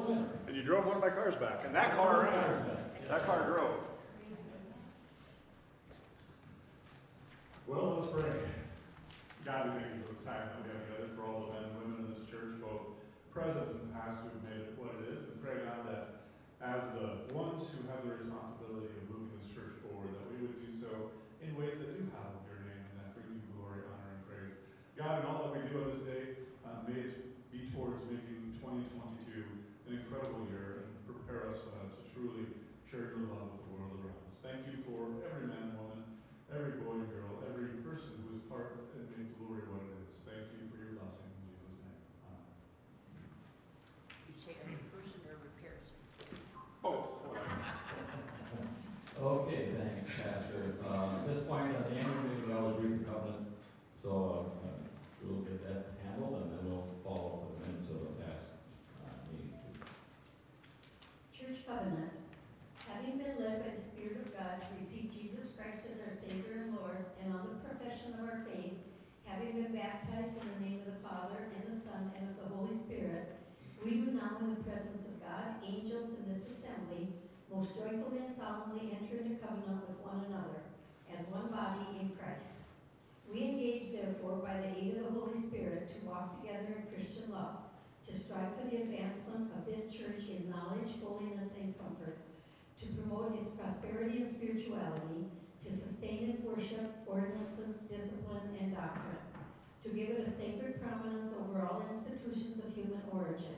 winner. And you drove one of my cars back, and that car drove. Well, let's pray. God, we thank you for this time that we have together, for all the men and women in this church, both present and past, who have made it what it is. And pray, God, that as the ones who have the responsibility of moving this church forward, that we would do so in ways that do hallow your name and that bring you glory, honor, and praise. God, in all that we do on this day, may it be towards making 2022 an incredible year and prepare us to truly share your love with the world around us. Thank you for every man and woman, every boy and girl, every person who is part and make glory what it is. Thank you for your blessing in Jesus' name. Amen. You say every person or every person? Oh, Okay, thanks, Pastor. At this point, at the end of the meeting, we always read the covenant, so we'll get that handled, and then we'll follow up with the minutes of the past meeting. Church covenant. Having been led by the Spirit of God to receive Jesus Christ as our Savior and Lord, and on the profession of our faith, having been baptized in the name of the Father, and the Son, and of the Holy Spirit, we do now in the presence of God, angels in this assembly, most joyfully and solemnly enter into covenant with one another, as one body in Christ. We engage, therefore, by the aid of the Holy Spirit, to walk together in Christian love, to strive for the advancement of this church in knowledge, holiness, and comfort, to promote its prosperity and spirituality, to sustain its worship, ordinances, discipline, and doctrine, to give it a sacred prominence over all institutions of human origin,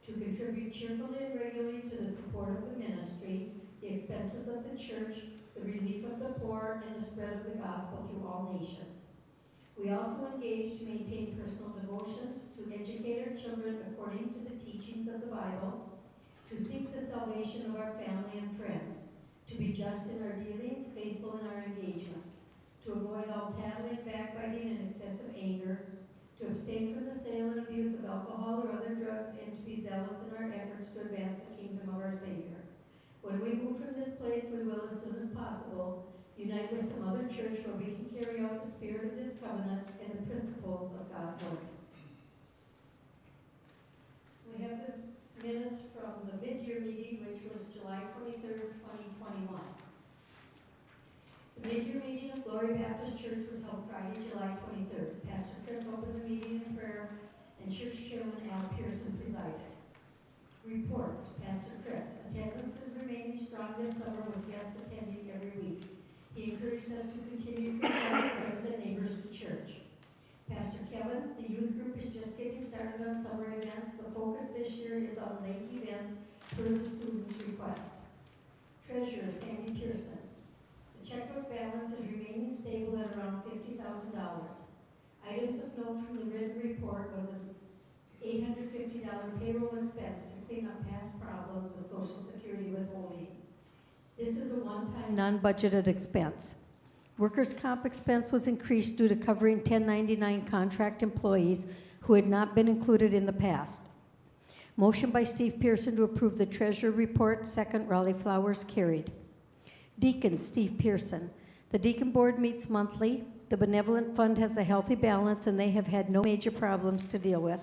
to contribute cheerfully and regularly to the support of the ministry, the expenses of the church, the relief of the poor, and the spread of the gospel through all nations. We also engage to maintain personal devotions, to educate our children according to the teachings of the Bible, to seek the salvation of our family and friends, to be just in our dealings, faithful in our engagements, to avoid all tattling, backbiting, and excessive anger, to abstain from the sale and abuse of alcohol or other drugs, and to be zealous in our efforts to advance the kingdom of our Savior. When we move from this place, we will, as soon as possible, unite with some other church where we can carry out the spirit of this covenant and the principles of God's word. We have the minutes from the mid-year meeting, which was July 23rd, 2021. The mid-year meeting of Glory Baptist Church was held Friday, July 23rd. Pastor Chris opened the meeting in prayer, and Church Chairman Al Pearson presided. Reports. Pastor Chris. Attendance is remaining strong this summer with guests attending every week. He encouraged us to continue to invite friends and neighbors to church. Pastor Kevin, the youth group is just getting started on summer events. The focus this year is on lake events per the students' request. Treasurer Sandy Pearson. The checkbook balance is remaining stable at around $50,000. Items of note from the written report was an $850 payroll expense to clean up past problems with Social Security withholding. This is a one-time non-budgeted expense. Workers' comp expense was increased due to covering 1099 contract employees who had not been included in the past. Motion by Steve Pearson to approve the treasurer report. Second, Raleigh Flowers, carried. Deacon Steve Pearson. The Deacon Board meets monthly. The Benevolent Fund has a healthy balance, and they have had no major problems to deal with.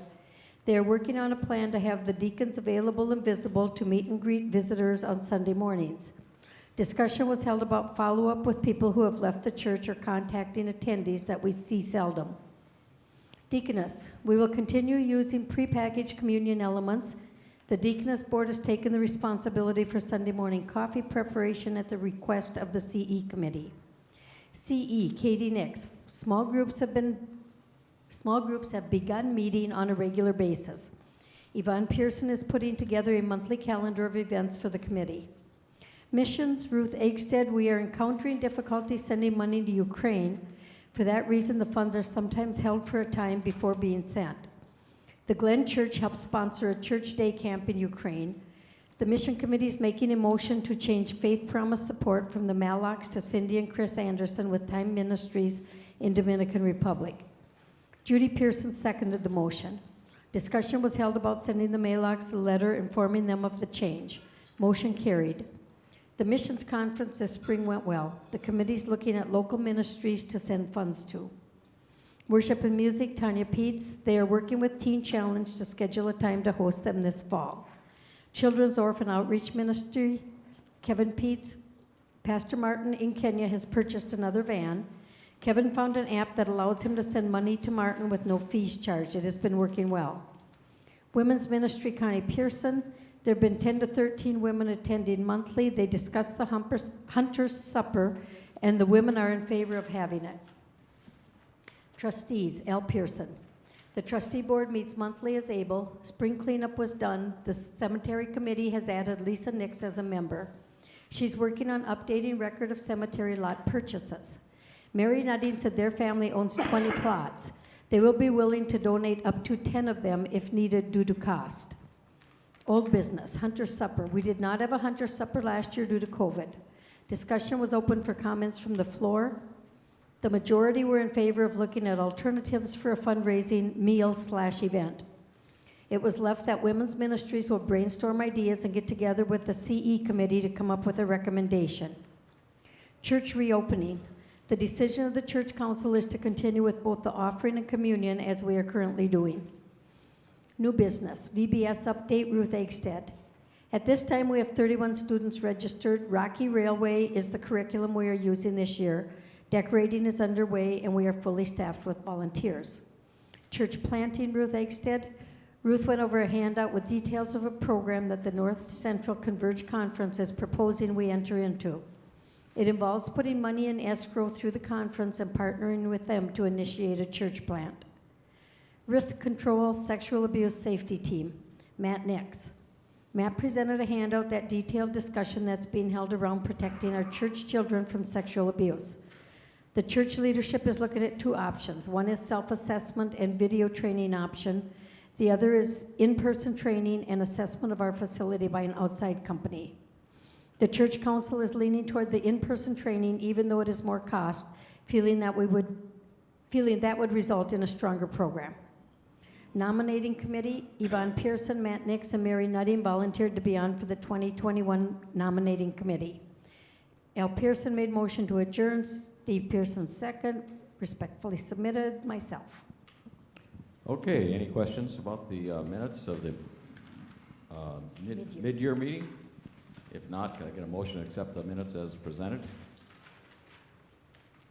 They are working on a plan to have the deacons available and visible to meet and greet visitors on Sunday mornings. Discussion was held about follow-up with people who have left the church or contacting attendees that we see seldom. Deaconess. We will continue using prepackaged communion elements. The Deaconess Board has taken the responsibility for Sunday morning coffee preparation at the request of the CE Committee. CE, Katie Nix. Small groups have begun meeting on a regular basis. Yvonne Pearson is putting together a monthly calendar of events for the committee. Missions, Ruth Eggstead. We are encountering difficulty sending money to Ukraine. For that reason, the funds are sometimes held for a time before being sent. The Glen Church helps sponsor a church day camp in Ukraine. The Mission Committee is making a motion to change Faith Promise support from the Mallocs to Cindy and Chris Anderson with Time Ministries in Dominican Republic. Judy Pearson seconded the motion. Discussion was held about sending the Mallocs a letter informing them of the change. Motion carried. The missions conference this spring went well. The committee is looking at local ministries to send funds to. Worship and music, Tanya Pietz. They are working with Teen Challenge to schedule a time to host them this fall. Children's Orphan Outreach Ministry, Kevin Pietz, Pastor Martin in Kenya has purchased another van. Kevin found an app that allows him to send money to Martin with no fees charged. It has been working well. Women's Ministry, Connie Pearson. There have been 10 to 13 women attending monthly. They discuss the Hunter's Supper, and the women are in favor of having it. Trustees, L. Pearson. The trustee board meets monthly as able. Spring cleanup was done. The cemetery committee has added Lisa Nix as a member. She's working on updating record of cemetery lot purchases. Mary Nutting said their family owns 20 plots. They will be willing to donate up to 10 of them if needed due to cost. Old business, Hunter's Supper. We did not have a Hunter's Supper last year due to COVID. Discussion was open for comments from the floor. The majority were in favor of looking at alternatives for a fundraising meal/event. It was left that women's ministries will brainstorm ideas and get together with the CE committee to come up with a recommendation. Church reopening. The decision of the church council is to continue with both the offering and communion as we are currently doing. New business, VBS update, Ruth Eichstead. At this time, we have 31 students registered. Rocky Railway is the curriculum we are using this year. Decorating is underway, and we are fully staffed with volunteers. Church planting, Ruth Eichstead. Ruth went over a handout with details of a program that the North Central Converge Conference is proposing we enter into. It involves putting money in escrow through the conference and partnering with them to initiate a church plant. Risk Control Sexual Abuse Safety Team, Matt Nix. Matt presented a handout that detailed discussion that's being held around protecting our church children from sexual abuse. The church leadership is looking at two options. One is self-assessment and video training option. The other is in-person training and assessment of our facility by an outside company. The church council is leaning toward the in-person training, even though it is more cost, feeling that would result in a stronger program. Nominating Committee, Yvonne Pearson, Matt Nix, and Mary Nutting volunteered to be on for the 2021 Nominating Committee. L. Pearson made motion to adjourn, Steve Pearson second, respectfully submitted, myself. Okay, any questions about the minutes of the mid-year meeting? If not, can I get a motion to accept the minutes as presented?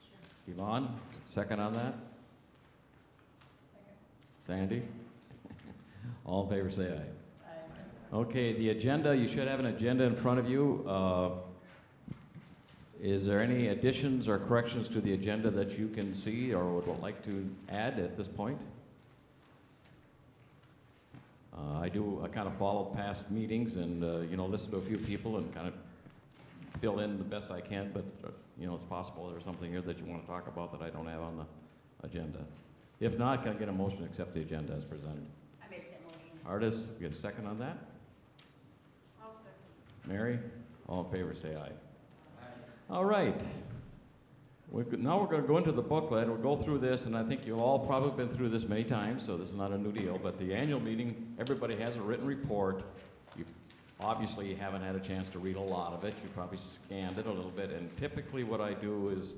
Sure. Yvonne, second on that? Second. Sandy? All in favor say aye. Aye. Okay, the agenda, you should have an agenda in front of you. Is there any additions or corrections to the agenda that you can see or would like to add at this point? I kind of follow past meetings and, listen to a few people and kind of fill in the best I can, but, it's possible there's something here that you want to talk about that I don't have on the agenda. If not, can I get a motion to accept the agenda as presented? I make that motion. Artis, get a second on that? I'll second. Mary? All in favor say aye. All right. Now we're going to go into the booklet. We'll go through this, and I think you've all probably been through this many times, so this is not a new deal. But the annual meeting, everybody has a written report. You obviously haven't had a chance to read a lot of it. You probably scanned it a little bit. And typically what I do is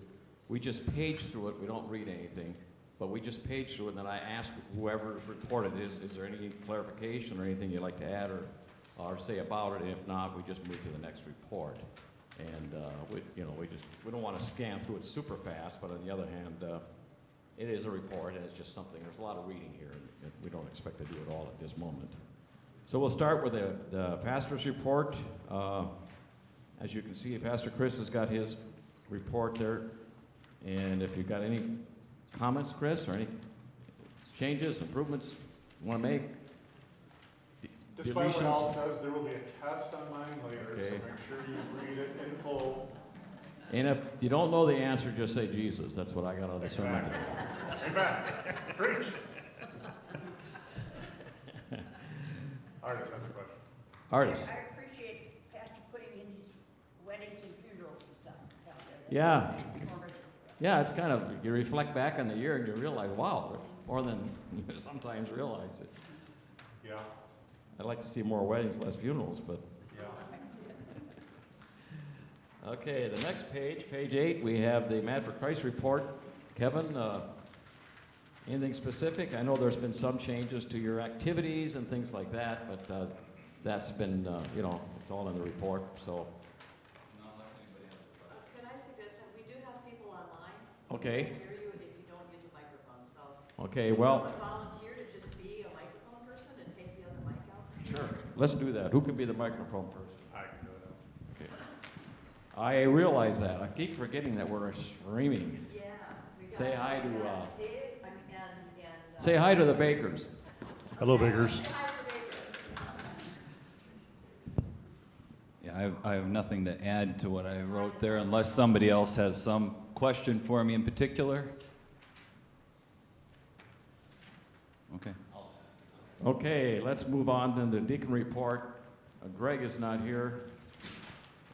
we just page through it. We don't read anything, but we just page through it, and then I ask whoever's reported, is there any clarification or anything you'd like to add or say about it? And if not, we just move to the next report. And we don't want to scan through it super fast, but on the other hand, it is a report and it's just something. There's a lot of reading here, and we don't expect to do it all at this moment. So we'll start with the pastor's report. As you can see, Pastor Chris has got his report there, and if you've got any comments, Chris, or any changes, improvements you want to make. Despite what Al says, there will be a test on mine later, Okay. so make sure you read it in full. And if you don't know the answer, just say Jesus. That's what I got on the sermon. Amen. Preach. Artis has a question. Artis. I appreciate Pastor putting in these weddings and funerals and stuff. Yeah. Yeah, it's kind of, you reflect back on the year and you realize, wow, there's more than you sometimes realize it. Yeah. I'd like to see more weddings, less funerals, but. Yeah. Okay, the next page, page 8, we have the Mad for Christ report. Kevin, anything specific? I know there's been some changes to your activities and things like that, but that's been, you know, it's all in the report, so. Can I suggest that we do have people online? Okay. Who can hear you if you don't use a microphone, so. Okay, Would well, someone volunteer to just be a microphone person and take the other mic out? sure, let's do that. Who can be the microphone person? I can do it. Okay. I realize that. I keep forgetting that we're streaming. Yeah. We got Say hi to, Dave, Say hi to the bakers. Hello, Bakers. Say hi to Baker. Yeah, I have nothing to add to what I wrote there unless somebody else has some question for me in particular. Okay. Okay, let's move on to the Deacon Report. Greg is not here,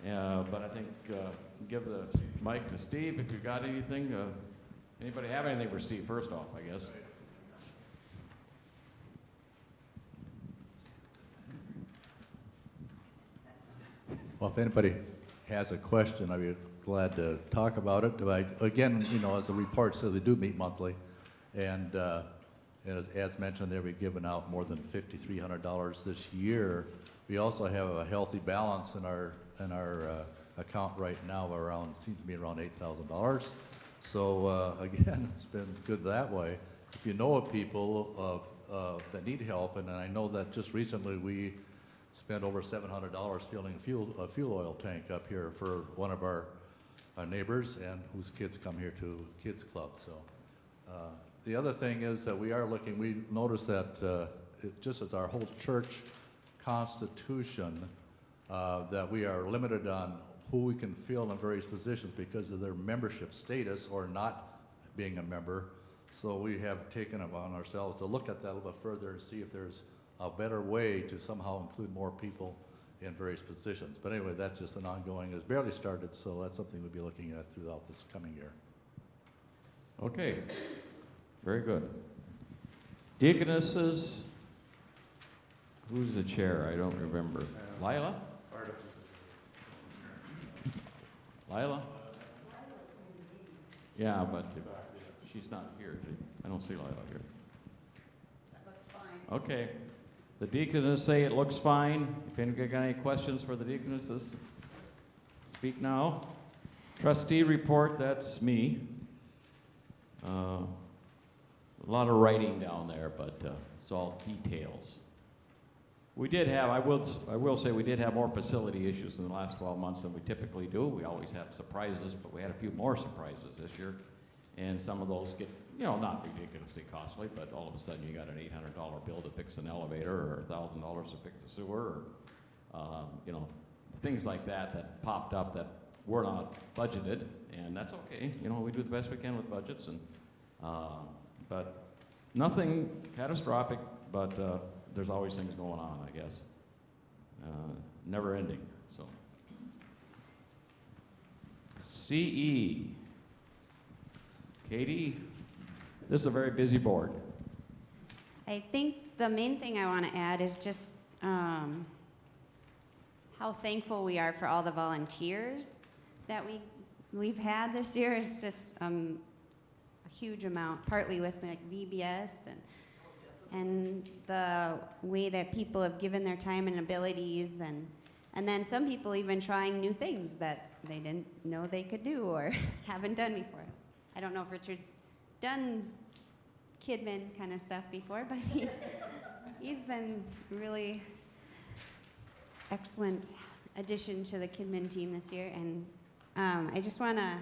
but I think give the mic to Steve if you got anything. Anybody have anything for Steve, first off, I guess? Well, if anybody has a question, I'd be glad to talk about it. But again, you know, as the report says, they do meet monthly, and as mentioned, they'll be giving out more than $5,300 this year. We also have a healthy balance in our account right now of around, seems to be around $8,000. So again, it's been good that way. If you know of people that need help, and I know that just recently we spent over $700 filling a fuel oil tank up here for one of our neighbors, and whose kids come here to Kids Club. So the other thing is that we are looking. We noticed that just as our whole church constitution, that we are limited on who we can fill in various positions because of their membership status or not being a member. So we have taken it on ourselves to look at that a little bit further and see if there's a better way to somehow include more people in various positions. But anyway, that's just an ongoing, it's barely started, so that's something we'll be looking at throughout this coming year. Okay, very good. Deaconesses, who's the chair? I don't remember. Lila? Lila? Yeah, but she's not here. I don't see Lila here. That looks fine. Okay. The deaconesses say it looks fine. If anybody got any questions for the deaconesses, speak now. Trustee report, that's me. A lot of writing down there, but it's all details. We did have, I will say we did have more facility issues in the last 12 months than we typically do. We always have surprises, but we had a few more surprises this year. And some of those get, you know, not ridiculously costly, but all of a sudden you got an $800 bill to fix an elevator or $1,000 to fix a sewer, or, you know, things like that that popped up that were not budgeted, and that's okay. You know, we do the best we can with budgets, and but nothing catastrophic, but there's always things going on, I guess. Never ending, so. CE. Katie, this is a very busy board. I think the main thing I want to add is just how thankful we are for all the volunteers that we've had this year. It's just a huge amount, partly with like VBS and the way that people have given their time and abilities, and then some people even trying new things that they didn't know they could do or haven't done before. I don't know if Richard's done Kidman kind of stuff before, but he's been really excellent addition to the Kidman team this year, and I just want to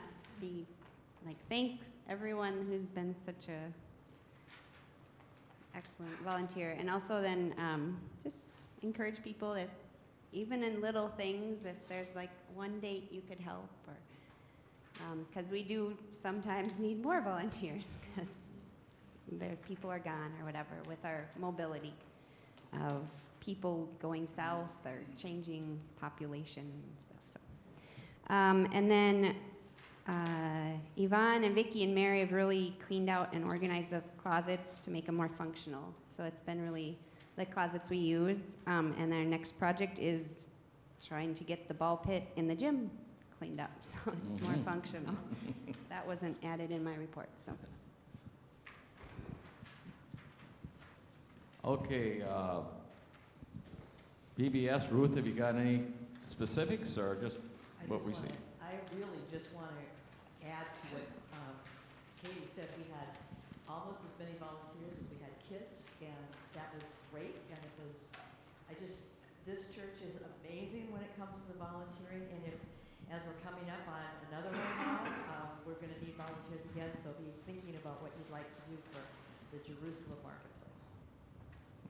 thank everyone who's been such a excellent volunteer, and also then just encourage people that even in little things, if there's like one date you could help, or because we do sometimes need more volunteers because people are gone or whatever with our mobility of people going south or changing population and stuff. So, and then Yvonne and Vicky and Mary have really cleaned out and organized the closets to make them more functional. So it's been really the closets we use. And our next project is trying to get the ball pit in the gym cleaned up, so it's more functional. That wasn't added in my report, so. Okay, BBS, Ruth, have you got any specifics or just what we see? I really just want to add to what Katie said. We had almost as many volunteers as we had kids, and that was great. And it was, this church is amazing when it comes to the volunteering. And as we're coming up on another one now, we're going to need volunteers again. So be thinking about what you'd like to do for the Jerusalem Marketplace.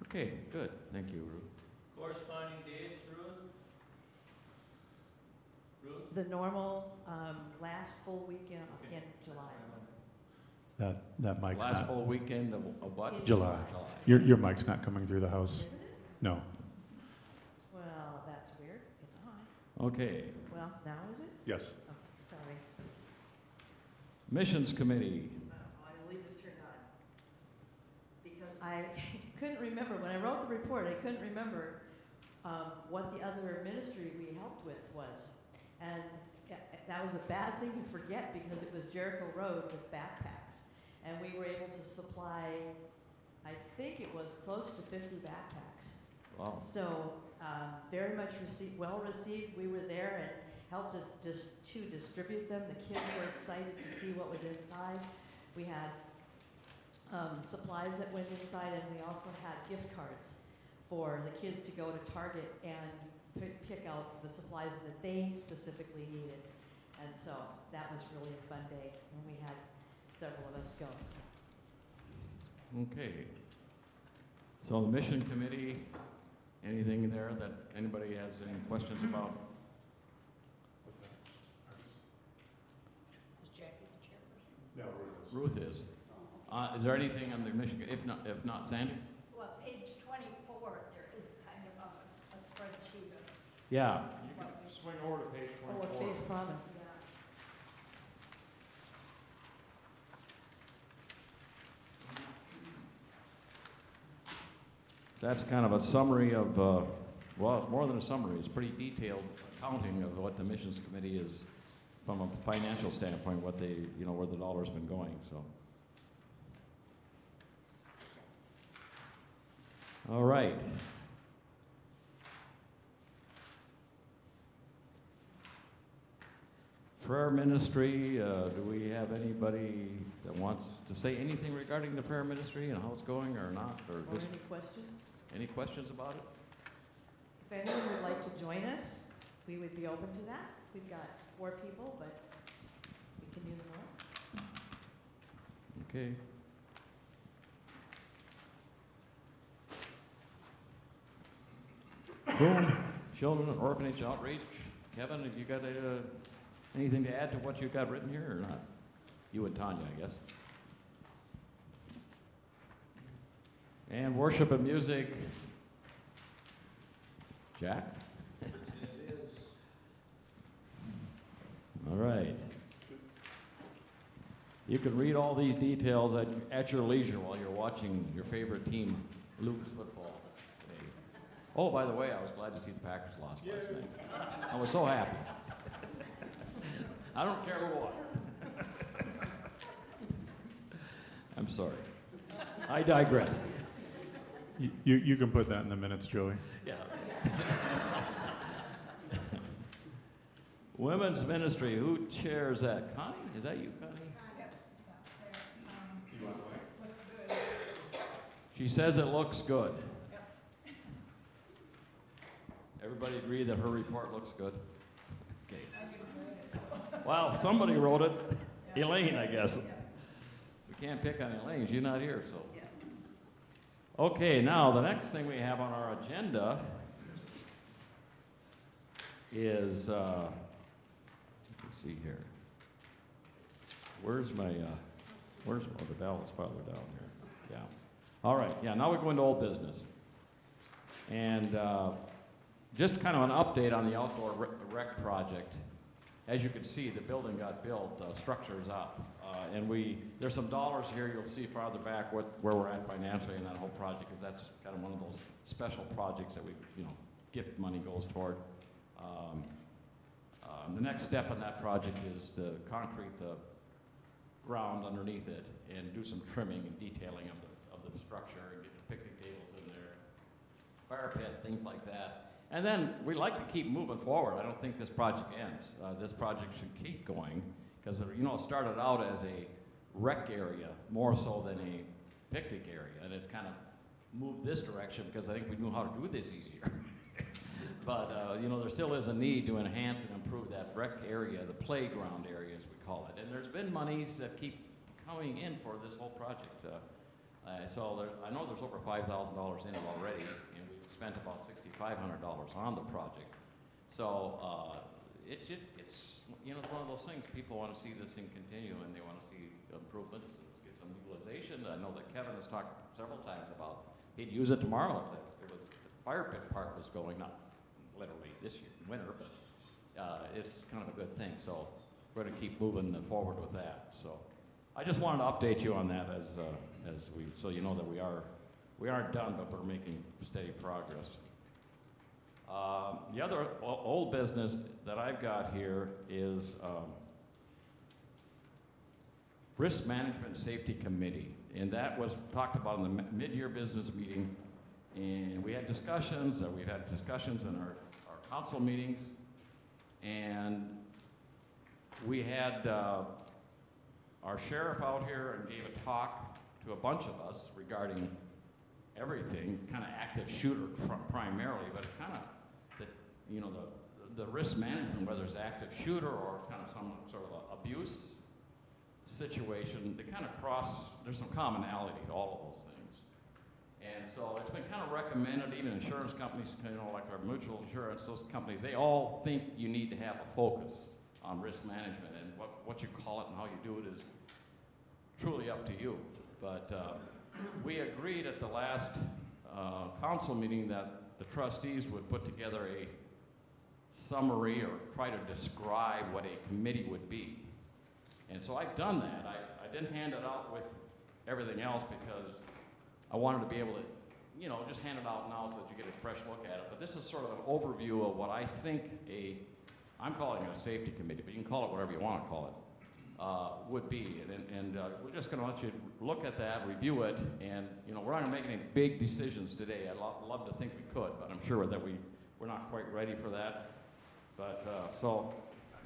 Okay, good. Thank you, Ruth. Corresponding dates, Ruth? Ruth? The normal last full weekend in July. That mic's Last not, full weekend of what? July. July. Your mic's not coming through the house. Isn't it? No. Well, that's weird. It's on. Okay. Well, now is it? Yes. Oh, sorry. Missions Committee. I believe it's turned on. Because I couldn't remember, when I wrote the report, I couldn't remember what the other ministry we helped with was. And that was a bad thing to forget because it was Jericho Road with backpacks. And we were able to supply, I think it was close to 50 backpacks. Wow. So very much well received. We were there and helped us to distribute them. The kids were excited to see what was inside. We had supplies that went inside, and we also had gift cards for the kids to go to Target and pick out the supplies that they specifically needed. And so that was really a fun day, and we had several of us go. So. Okay. So the Mission Committee, anything there that anybody has any questions about? What's that? Is Jackie the chairperson? No, Ruth is. Ruth is. Is there anything on the Mission? If not, Sandy? Well, page 24, there is kind of a spreadsheet of Yeah. You can swing over to page Oh, a 24. faith promise. That's kind of a summary of, well, it's more than a summary. It's pretty detailed accounting of what the Missions Committee is from a financial standpoint, what they, where the dollar's been going, so. All right. Prayer ministry, do we have anybody that wants to say anything regarding the prayer ministry and how it's going or not? Or Or just any questions? any questions about it? If anyone would like to join us, we would be open to that. We've got 4 people, but we can use more. Okay. Boom. Children and Orphanage Outreach. Kevin, have you got anything to add to what you've got written here or not? You and Tanya, I guess. And worship and music. Jack? All right. You can read all these details at your leisure while you're watching your favorite team lose football today. Oh, by the way, I was glad to see the Packers lost last night. I was so happy. I don't care who won. I'm sorry. I digress. You can put that in the minutes, Joey. Yeah. Women's ministry, who chairs that? Connie? Is that you, Connie? She says it looks good. Everybody agree that her report looks good? Okay. Wow, somebody wrote it. Elaine, I guess. We can't pick on Elaine. She's not here, so. Okay, now the next thing we have on our agenda is, let's see here. Where's my, oh, the bell is farther down here. Yeah. All right, yeah, now we go into old business. And just kind of an update on the outdoor rec project. As you can see, the building got built, the structure's up. And there's some dollars here you'll see farther back where we're at financially in that whole project, because that's kind of one of those special projects that we, gift money goes toward. The next step in that project is to concrete the ground underneath it and do some trimming and detailing of the structure and get the picnic tables in there, fire pit, things like that. And then we'd like to keep moving forward. I don't think this project ends. This project should keep going because, you know, it started out as a rec area more so than a picnic area, and it's kind of moved this direction because I think we knew how to do this easier. But, you know, there still is a need to enhance and improve that rec area, the playground area as we call it. And there's been monies that keep coming in for this whole project. I know there's over $5,000 in it already, and we've spent about $6,500 on the project. So it's, you know, it's one of those things, people want to see this thing continue, and they want to see improvements and get some utilization. I know that Kevin has talked several times about he'd use it tomorrow if the fire pit part was going, not literally this year, winter, but it's kind of a good thing. So we're going to keep moving forward with that. So I just wanted to update you on that so you know that we aren't done, but we're making steady progress. The other old business that I've got here is Risk Management Safety Committee, and that was talked about in the mid-year business meeting, and we had discussions. We've had discussions in our council meetings, and we had our sheriff out here and gave a talk to a bunch of us regarding everything, kind of active shooter primarily, but kind of the risk management, whether it's active shooter or kind of some sort of abuse situation, they kind of there's some commonality to all of those things. And so it's been kind of recommended, even insurance companies, you know, like our mutual insurance, those companies, they all think you need to have a focus on risk management, and what you call it and how you do it is truly up to you. But we agreed at the last council meeting that the trustees would put together a summary or try to describe what a committee would be. And so I've done that. I didn't hand it out with everything else because I wanted to be able to, you know, just hand it out now so that you get a fresh look at it. But this is sort of an overview of what I think I'm calling it a safety committee, but you can call it whatever you want to call it, would be. And we're just going to let you look at that, review it, and, you know, we're not going to make any big decisions today. I'd love to think we could, but I'm sure that we're not quite ready for that. But so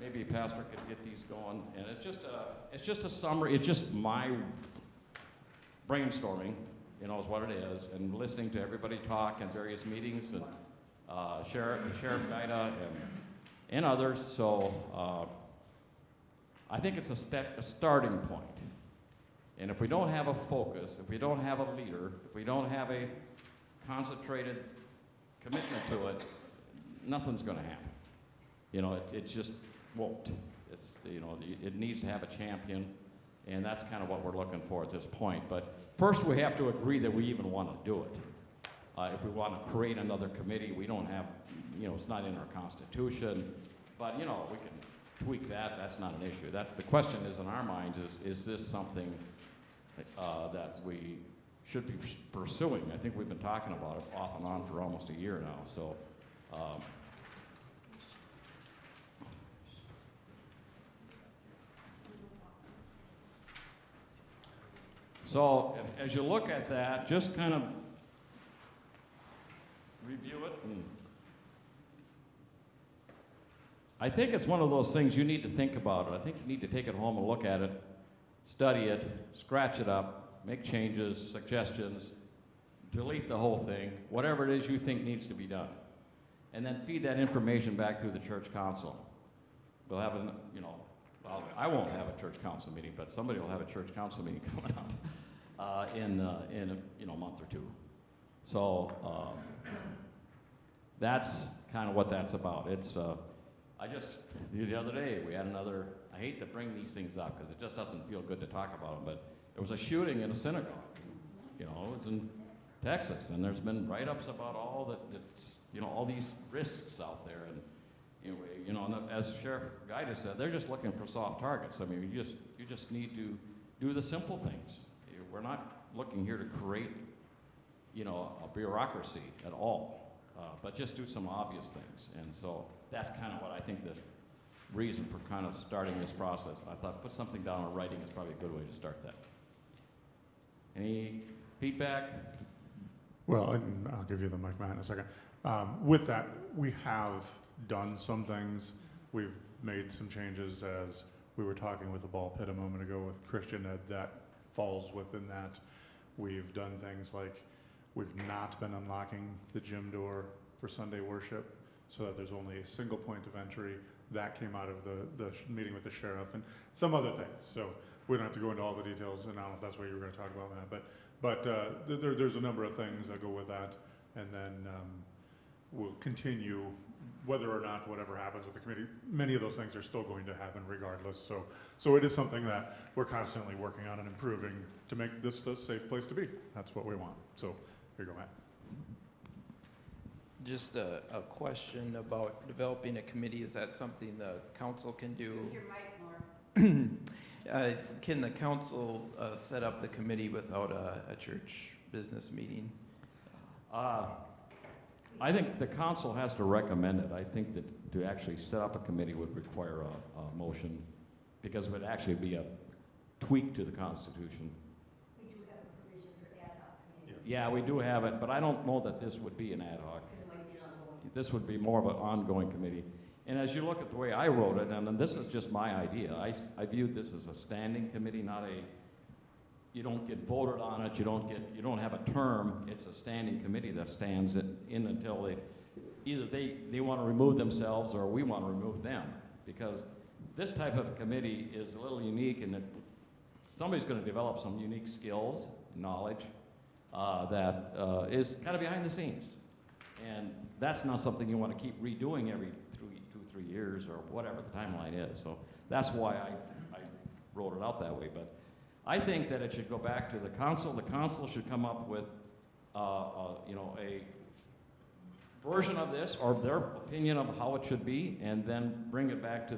maybe Pastor could get these going, and it's just a summary. It's just my brainstorming, you know, is what it is, and listening to everybody talk in various meetings, and Sheriff Gaida and others. So I think it's a starting point. And if we don't have a focus, if we don't have a leader, if we don't have a concentrated commitment to it, nothing's going to happen. You know, it just won't. It's, you know, it needs to have a champion, and that's kind of what we're looking for at this point. But first, we have to agree that we even want to do it. If we want to create another committee, we don't have, you know, it's not in our Constitution, but, you know, we can tweak that. That's not an issue. The question is in our minds is this something that we should be pursuing? I think we've been talking about it off and on for almost a year now. So. So as you look at that, just kind of review it. And I think it's one of those things you need to think about. I think you need to take it home and look at it, study it, scratch it up, make changes, suggestions, delete the whole thing, whatever it is you think needs to be done. And then feed that information back through the church council. We'll have well, I won't have a church council meeting, but somebody will have a church council meeting coming up in a month or two. So that's kind of what that's about. It's the other day we had another. I hate to bring these things up because it just doesn't feel good to talk about them, but there was a shooting in a synagogue. You know, it was in Texas, and there's been write-ups about all all these risks out there, and you know, and as Sheriff Gaida said, they're just looking for soft targets. I mean, you just need to do the simple things. We're not looking here to create, you know, a bureaucracy at all, but just do some obvious things. And so that's kind of what I think the reason for kind of starting this process. I thought put something down in writing is probably a good way to start that. Any feedback? Well, and I'll give you the mic back in a second. With that, we have done some things. We've made some changes, as we were talking with the ball pit a moment ago with Christian Ed, that falls within that. We've done things like we've not been unlocking the gym door for Sunday worship so that there's only a single point of entry. That came out of the meeting with the sheriff and some other things. So we don't have to go into all the details, and I don't know if that's what you were going to talk about, Matt, but there's a number of things that go with that, and then we'll continue, whether or not whatever happens with the committee, many of those things are still going to happen regardless. So it is something that we're constantly working on and improving to make this a safe place to be. That's what we want. So here you go, Matt. Just a question about developing a committee. Is that something the council can do? Use your mic more. Can the council set up the committee without a church business meeting? I think the council has to recommend it. I think that to actually set up a committee would require a motion, because it would actually be a tweak to the Constitution. We do have a provision for ad hoc committees. Yeah, we do have it, but I don't know that this would be an ad hoc. Because it might be an ongoing. This would be more of an ongoing committee. And as you look at the way I wrote it, and this is just my idea, I viewed this as a standing committee, not a, you don't get voted on it, you don't have a term. It's a standing committee that stands in until either they want to remove themselves or we want to remove them. Because this type of committee is a little unique in that somebody's going to develop some unique skills, knowledge, that is kind of behind the scenes. And that's not something you want to keep redoing every 2-3 years or whatever the timeline is. So that's why I wrote it out that way. But I think that it should go back to the council. The council should come up with, a version of this or their opinion of how it should be, and then bring it back to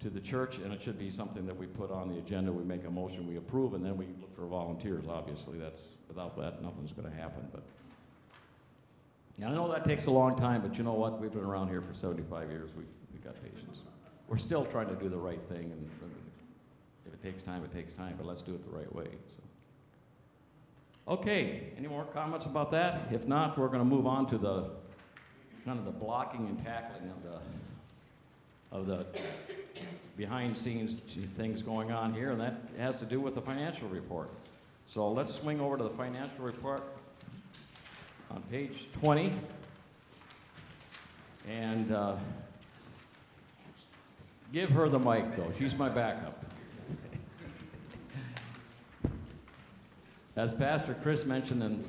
the church. And it should be something that we put on the agenda. We make a motion, we approve, and then we look for volunteers. Obviously, without that, nothing's going to happen. But I know that takes a long time, but you know what? We've been around here for 75 years. We've got patience. We're still trying to do the right thing, and if it takes time, it takes time, but let's do it the right way. So. Okay, any more comments about that? If not, we're going to move on to the kind of the blocking and tackling of the behind-scenes things going on here, and that has to do with the financial report. So let's swing over to the financial report on page 20, and give her the mic, though. She's my backup. As Pastor Chris mentioned, and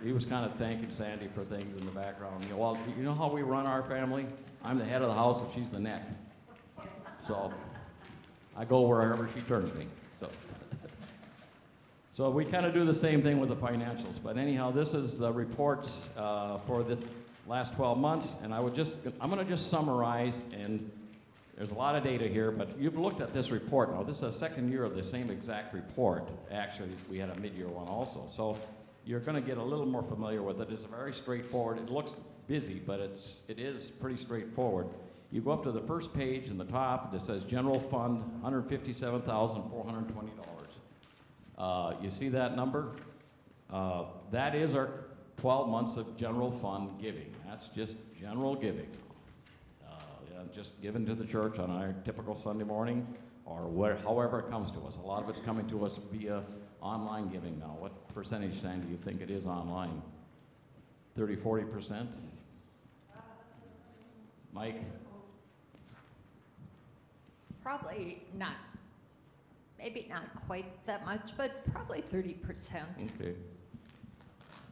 he was kind of thanking Sandy for things in the background. Well, you know how we run our family? I'm the head of the house, and she's the neck. So I go wherever she turns me. So we kind of do the same thing with the financials. But anyhow, this is the reports for the last 12 months, and I'm going to just summarize, and there's a lot of data here, but you've looked at this report. Now, this is the second year of the same exact report. Actually, we had a mid-year one also. So you're going to get a little more familiar with it. It's very straightforward. It looks busy, but it is pretty straightforward. You go up to the first page in the top. It says General Fund, $157,420. You see that number? That is our 12 months of general fund giving. That's just general giving. Just given to the church on our typical Sunday morning, or however it comes to us. A lot of it's coming to us via online giving now. What percentage, Sandy, do you think it is online? 30, 40%? Mike? Probably not. Maybe not quite that much, but probably 30%. Okay.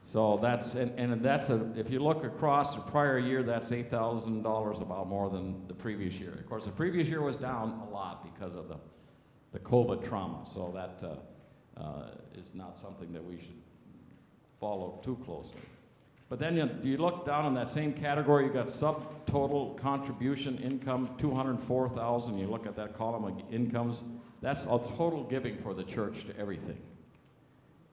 So that's, and that's if you look across the prior year, that's $8,000 about more than the previous year. Of course, the previous year was down a lot because of the COVID trauma, so that is not something that we should follow too closely. But then you look down in that same category, you got subtotal contribution income, $204,000. You look at that column of incomes, that's a total giving for the church to everything.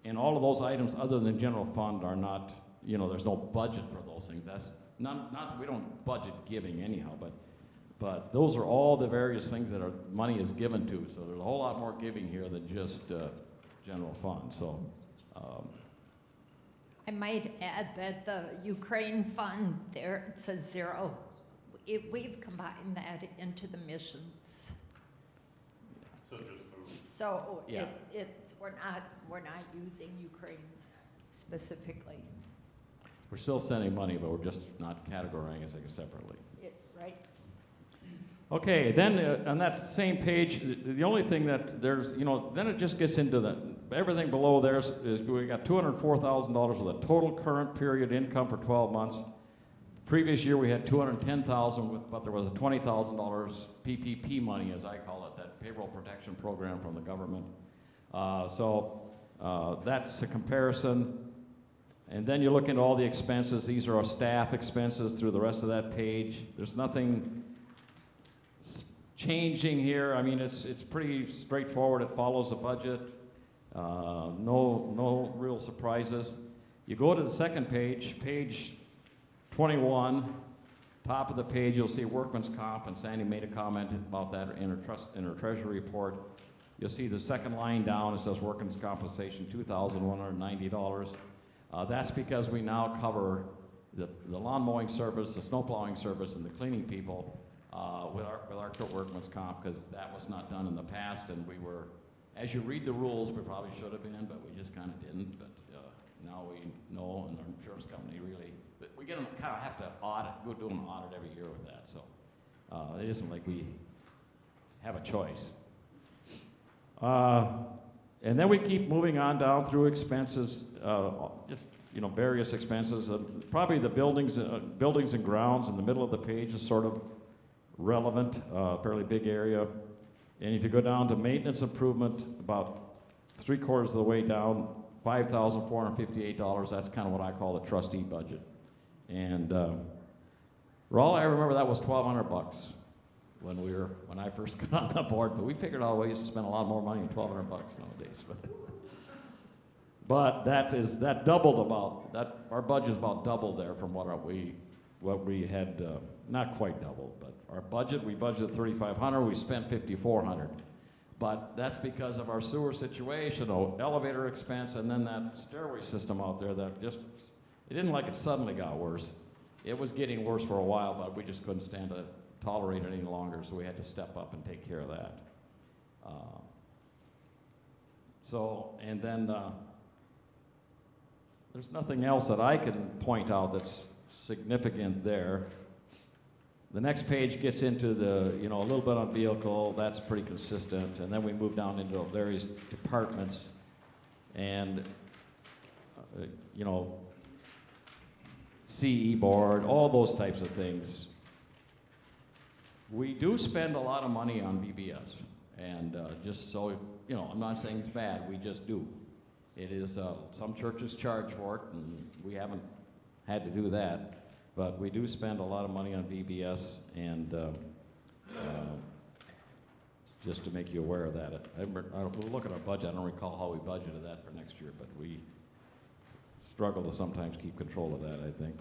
And all of those items other than general fund are not, there's no budget for those things. That's not that we don't budget giving anyhow, but those are all the various things that our money is given to. So there's a whole lot more giving here than just general fund. So I might add that the Ukraine fund, there it says 0. We've combined that into the missions. So just move. So Yeah. we're not using Ukraine specifically. We're still sending money, but we're just not categorizing it separately. Right? Okay, then on that same page, the only thing that there's, then it just gets into everything below there is we got $204,000 of the total current period income for 12 months. Previous year we had $210,000, but there was a $20,000 PPP money, as I call it, that payroll protection program from the government. So that's a comparison. And then you look into all the expenses. These are our staff expenses through the rest of that page. There's nothing changing here. I mean, it's pretty straightforward. It follows the budget. No real surprises. You go to the second page, page 21, top of the page, you'll see workman's comp, and Sandy made a comment about that in her treasury report. You'll see the second line down, it says workman's compensation, $2,190. That's because we now cover the lawn mowing service, the snow plowing service, and the cleaning people with our workman's comp, because that was not done in the past, and we were, as you read the rules, we probably should have been, but we just kind of didn't. But now we know, and our insurance company really, but we kind of have to go do an audit every year with that. So it isn't like we have a choice. And then we keep moving on down through expenses, just various expenses. Probably the buildings and grounds in the middle of the page is sort of relevant, fairly big area. And if you go down to maintenance improvement, about 3/4 of the way down, $5,458. That's kind of what I call the trustee budget. And Raul, I remember that was $1,200 when I first got on the board, but we figured out ways to spend a lot more money than $1,200 nowadays. But that doubled our budget is about double there from what we had, not quite double, but our budget, we budgeted $3,500, we spent $5,400. But that's because of our sewer situation, elevator expense, and then that stairway system out there that it didn't like it suddenly got worse. It was getting worse for a while, but we just couldn't stand to tolerate it any longer, so we had to step up and take care of that. And then there's nothing else that I can point out that's significant there. The next page gets into a little bit on vehicle. That's pretty consistent. And then we move down into various departments and, CE board, all those types of things. We do spend a lot of money on VBS. And just so, I'm not saying it's bad, we just do. It is, some churches charge for it, and we haven't had to do that. But we do spend a lot of money on VBS, and just to make you aware of that. We'll look at our budget. I don't recall how we budgeted that for next year, but we struggle to sometimes keep control of that, I think.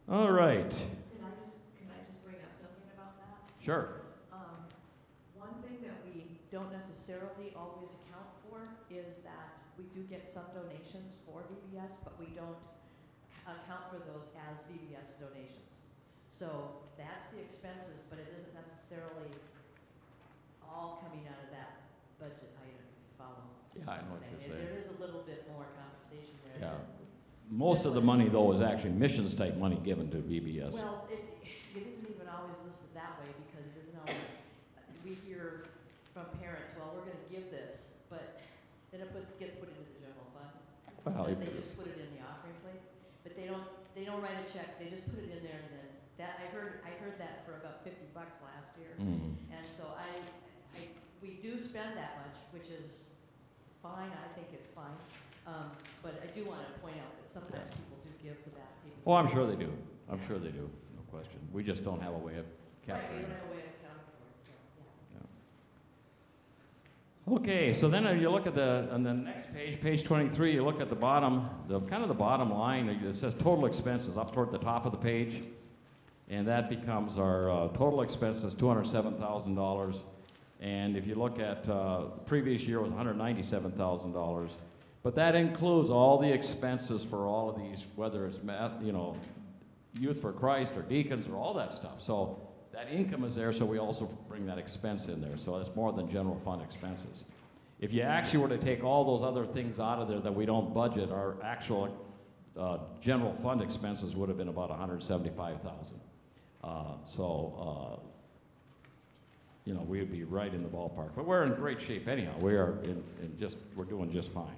But. All right. Can I just bring up something about that? Sure. One thing that we don't necessarily always account for is that we do get some donations for VBS, but we don't account for those as VBS donations. So that's the expenses, but it isn't necessarily all coming out of that budget item, if you follow. Yeah, I know what you're saying. There is a little bit more compensation there. Yeah. Most of the money, though, is actually missions type money given to VBS. Well, it isn't even always listed that way, because it isn't always, we hear from parents, well, we're gonna give this, but then it gets put into the general fund. Well, Because they just put it in the offering plate, but they don't write a check, they just put it in there, and then I heard that for about $50 last year. And so we do spend that much, which is fine, I think it's fine. But I do want to point out that sometimes people do give for that. Oh, I'm sure they do. I'm sure they do, no question. We just don't have a way of Right, capturing we don't it. have a way of accounting for it, so, yeah. Okay, so then you look at on the next page, page 23, you look at the bottom, the bottom line, it says total expenses up toward the top of the page, and that becomes our total expenses, $207,000. And if you look at previous year, it was $197,000. But that includes all the expenses for all of these, whether it's math, you know, Youth for Christ or deacons or all that stuff. So that income is there, so we also bring that expense in there. So it's more than general fund expenses. If you actually were to take all those other things out of there that we don't budget, our actual general fund expenses would have been about $175,000. You know, we would be right in the ballpark. But we're in great shape anyhow. We are we're doing just fine.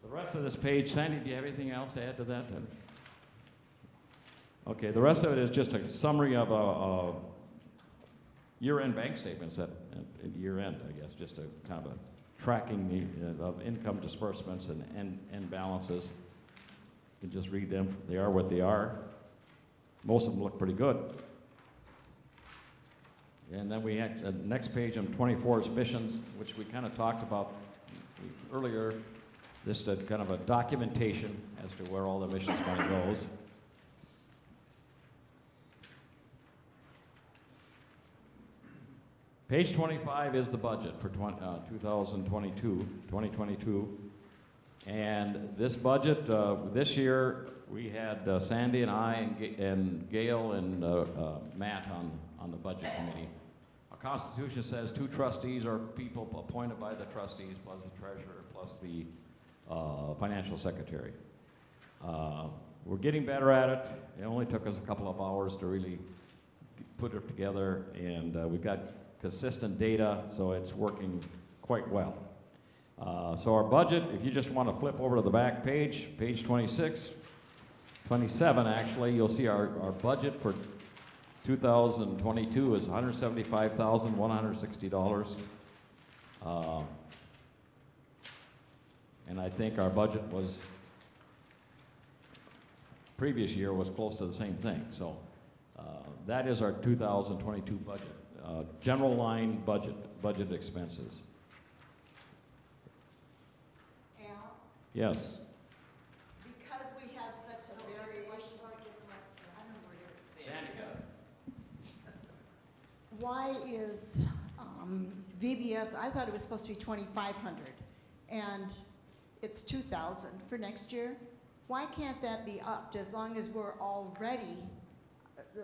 The rest of this page, Sandy, do you have anything else to add to that? Okay, the rest of it is just a summary of year-end bank statements at year-end, I guess, just a kind of a tracking of income disbursements and end balances. You can just read them. They are what they are. Most of them look pretty good. And then we had the next page on 24 is missions, which we kind of talked about earlier. This is kind of a documentation as to where all the missions money goes. Page 25 is the budget for 2022. And this budget, this year, we had Sandy and I and Gail and Matt on the budget committee. Our Constitution says 2 trustees are people appointed by the trustees, plus the treasurer, plus the financial secretary. We're getting better at it. It only took us a couple of hours to really put it together, and we've got consistent data, so it's working quite well. So our budget, if you just want to flip over to the back page, page 27 actually, you'll see our budget for 2022 is $175,160. And I think our budget was, previous year was close to the same thing. So that is our 2022 budget. General line budget expenses. Al, Yes. because we had such a variation, why is VBS, I thought it was supposed to be 2,500, and it's 2,000 for next year? Why can't that be upped as long as we're already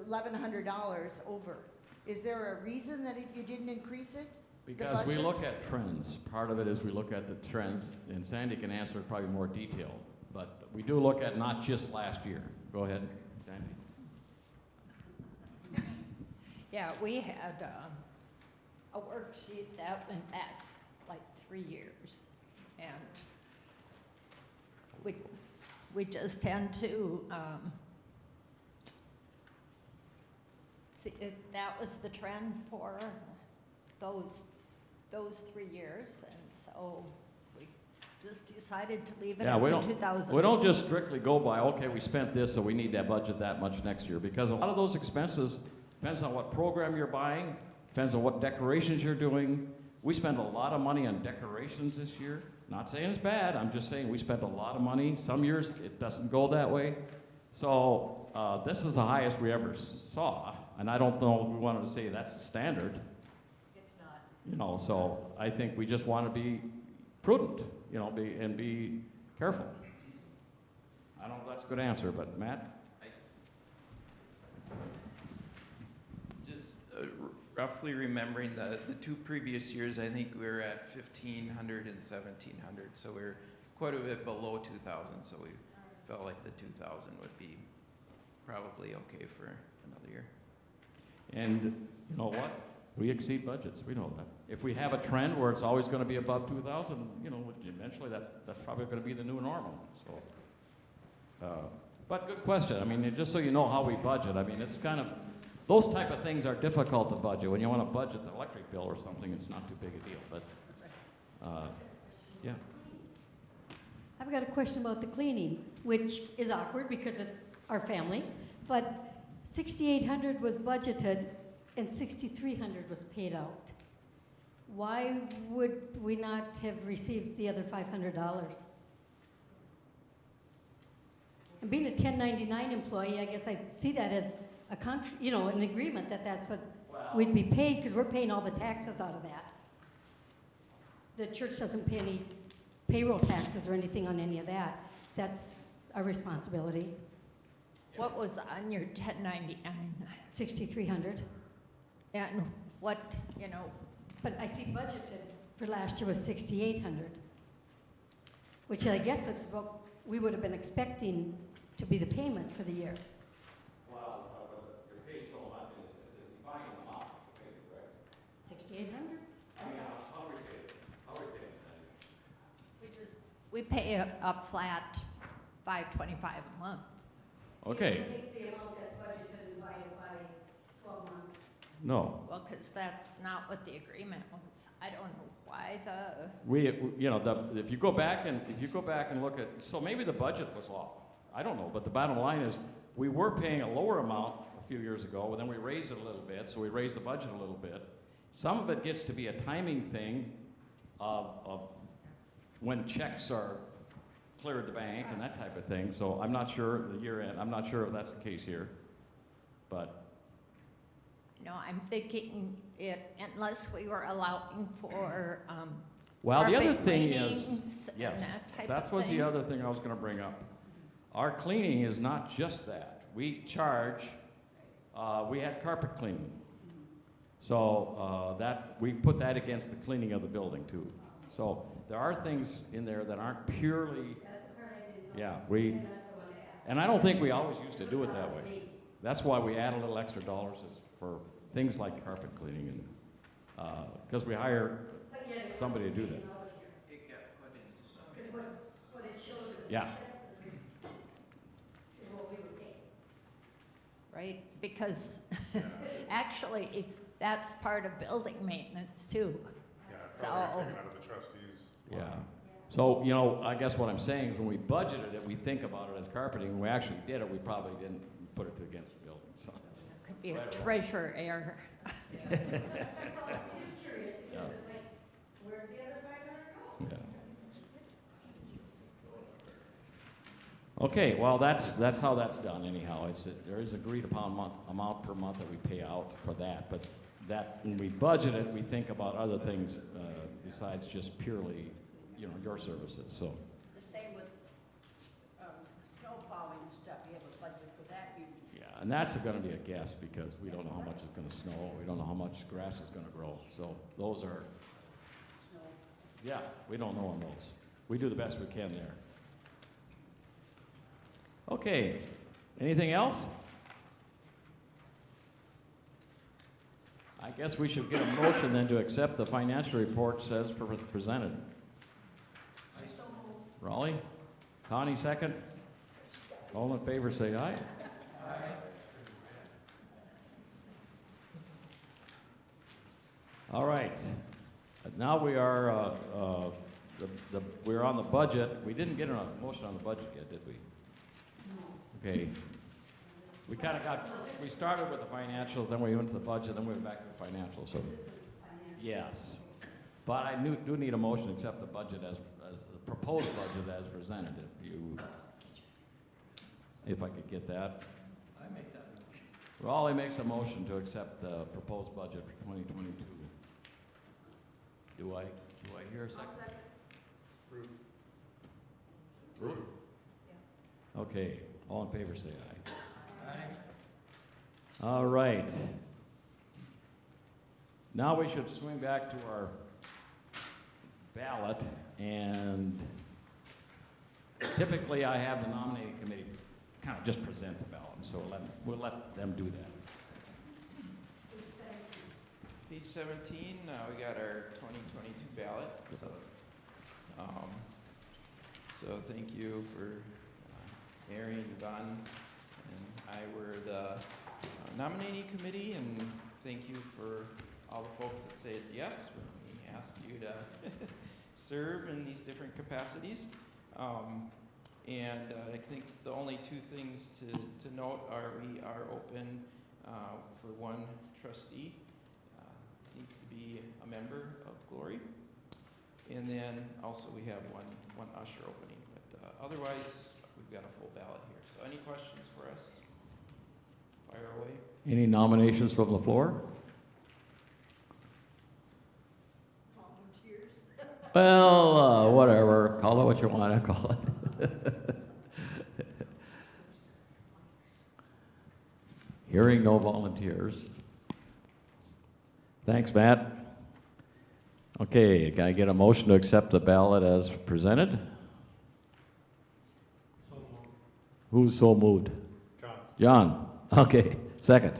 $1,100 over? Is there a reason that you didn't increase it? Because we look at trends. Part of it is we look at the trends, and Sandy can answer it probably more detailed. But we do look at not just last year. Go ahead, Sandy. Yeah, we had a worksheet that went back like 3 years. And we just tend to see that was the trend for those 3 years, and so we just decided to leave it at the 2,000. We don't just strictly go by, okay, we spent this, so we need that budget that much next year, because a lot of those expenses depends on what program you're buying, depends on what decorations you're doing. We spend a lot of money on decorations this year. Not saying it's bad, I'm just saying we spent a lot of money. Some years it doesn't go that way. So this is the highest we ever saw, and I don't know if we wanted to say that's the standard. It's not. You know, so I think we just want to be prudent, you know, be careful. I don't know if that's a good answer, but Matt? Just roughly remembering the 2 previous years, I think we were at 1,500 and 1,700, so we're quite a bit below 2,000, so we felt like the 2,000 would be probably okay for another year. And you know what? We exceed budgets. We know that. If we have a trend where it's always going to be above 2,000, you know, eventually that's probably going to be the new normal. So, but good question. I mean, just so you know how we budget. I mean, it's kind of those type of things are difficult to budget. When you want to budget the electric bill or something, it's not too big a deal. But yeah. I've got a question about the cleaning, which is awkward because it's our family, but $6,800 was budgeted and $6,300 was paid out. Why would we not have received the other $500? And being a 1099 employee, I guess I see that as an agreement that that's what. Well, we'd be paid, because we're paying all the taxes out of that. The church doesn't pay any payroll taxes or anything on any of that. That's our responsibility. What was on your 1099? 6,300. And what, you know, But I see budgeted for last year was 6,800, which I guess was what we would have been expecting to be the payment for the year. Well, your pay so much is defining the amount, correct? 6,800? I mean, how are we paid? How are we paid? we pay a flat $525 a month. Okay. Take the amount that's budgeted and divide it by 12 months. No. Well, because that's not what the agreement was. I don't know why the, You know, if you go back and look at, so maybe the budget was off. I don't know, but the bottom line is, we were paying a lower amount a few years ago, and then we raised it a little bit, so we raised the budget a little bit. Some of it gets to be a timing thing of when checks are cleared the bank and that type of thing. So I'm not sure the year end, I'm not sure if that's the case here, but. no, I'm thinking it, unless we were allowing for Well, the other carpet thing is, cleanings and yes, that type that of was thing. the other thing I was gonna bring up. Our cleaning is not just that. We charge, we had carpet cleaning. So we put that against the cleaning of the building too. So there are things in there that aren't purely, yeah, and I don't think we always used to do it that way. That's why we add a little extra dollars is for things like carpet cleaning and, because we hire somebody to do that. It got put into Because what it shows is Yeah. is what we were paying. Right, because actually, that's part of building maintenance too. Yeah, So- probably taken out of the trustees. Yeah. So, you know, I guess what I'm saying is when we budgeted it, we think about it as carpeting. When we actually did it, we probably didn't put it against the building, so. Could be a treasure error. I'm just curious, because it's like, where'd the other 500 go? Yeah. Okay, well, that's how that's done anyhow. There is agreed upon amount per month that we pay out for that, but that, when we budget it, we think about other things besides just purely, you know, your services, so. The same with snow plowing and stuff, you have a budget for that, Yeah, and that's gonna be a guess because we don't know how much is gonna snow, we don't know how much grass is gonna grow, so those are, snow. yeah, we don't know on those. We do the best we can there. Okay, anything else? I guess we should get a motion then to accept the financial reports as presented. Raleigh? Connie, second? All in favor, say aye. All right. Now we are, we're on the budget. We didn't get a motion on the budget yet, did we? Okay. We kind of we started with the financials, then we went to the budget, then we went back to the financials, so. Yes. But I do need a motion to accept the budget as the proposed budget as presented, if I could get that. I make that. Raleigh makes a motion to accept the proposed budget for 2022. Do I hear a second? Ruth. Ruth? Okay, all in favor say aye. Aye. All right. Now we should swing back to our ballot, and typically I have the nominating committee kind of just present the ballot, so we'll let them do that. Page 17, we got our 2022 ballot. So thank you for Mary and Yvonne and I were the nominating committee, and thank you for all the folks that said yes when we asked you to serve in these different capacities. And I think the only two things to note are we are open for one trustee. Needs to be a member of Glory. And then also we have one usher opening. But otherwise, we've got a full ballot here. So any questions for us? Fire away. Any nominations from the floor? Well, whatever, call it what you want to call it. Hearing no volunteers. Thanks, Matt. Okay, can I get a motion to accept the ballot as presented? Who's so moved? John. John, okay, second.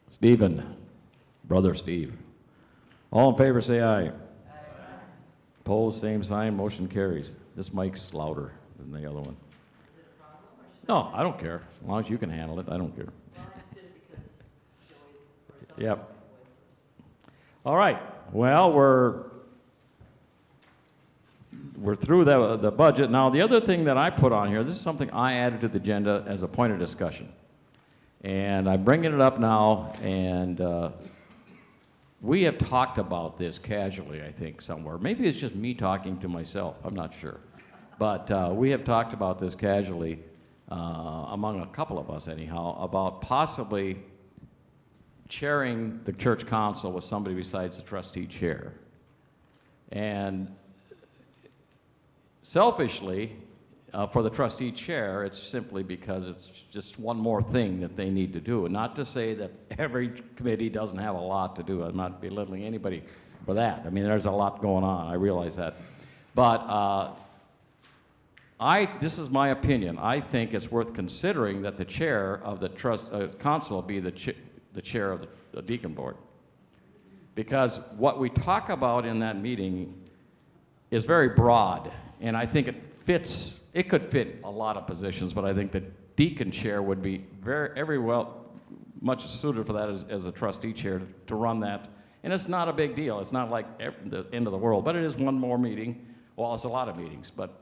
Stephen, brother Steve. All in favor, say aye. Aye. Opposed, same sign, motion carries. This mic's louder than the other one. No, I don't care, as long as you can handle it, I don't care. Yep. All right, well, we're through the budget. Now, the other thing that I put on here, this is something I added to the agenda as a point of discussion. And I'm bringing it up now, and we have talked about this casually, I think, somewhere. Maybe it's just me talking to myself, I'm not sure. But we have talked about this casually, among a couple of us anyhow, about possibly chairing the church council with somebody besides the trustee chair. And selfishly, for the trustee chair, it's simply because it's just one more thing that they need to do. And not to say that every committee doesn't have a lot to do. I'm not belittling anybody for that. I mean, there's a lot going on. I realize that. But this is my opinion. I think it's worth considering that the chair of the council be the chair of the deacon board. Because what we talk about in that meeting is very broad. And I think it could fit a lot of positions, but I think the deacon chair would be much suited for that as a trustee chair to run that. And it's not a big deal. It's not like the end of the world, but it is one more meeting. Well, it's a lot of meetings, but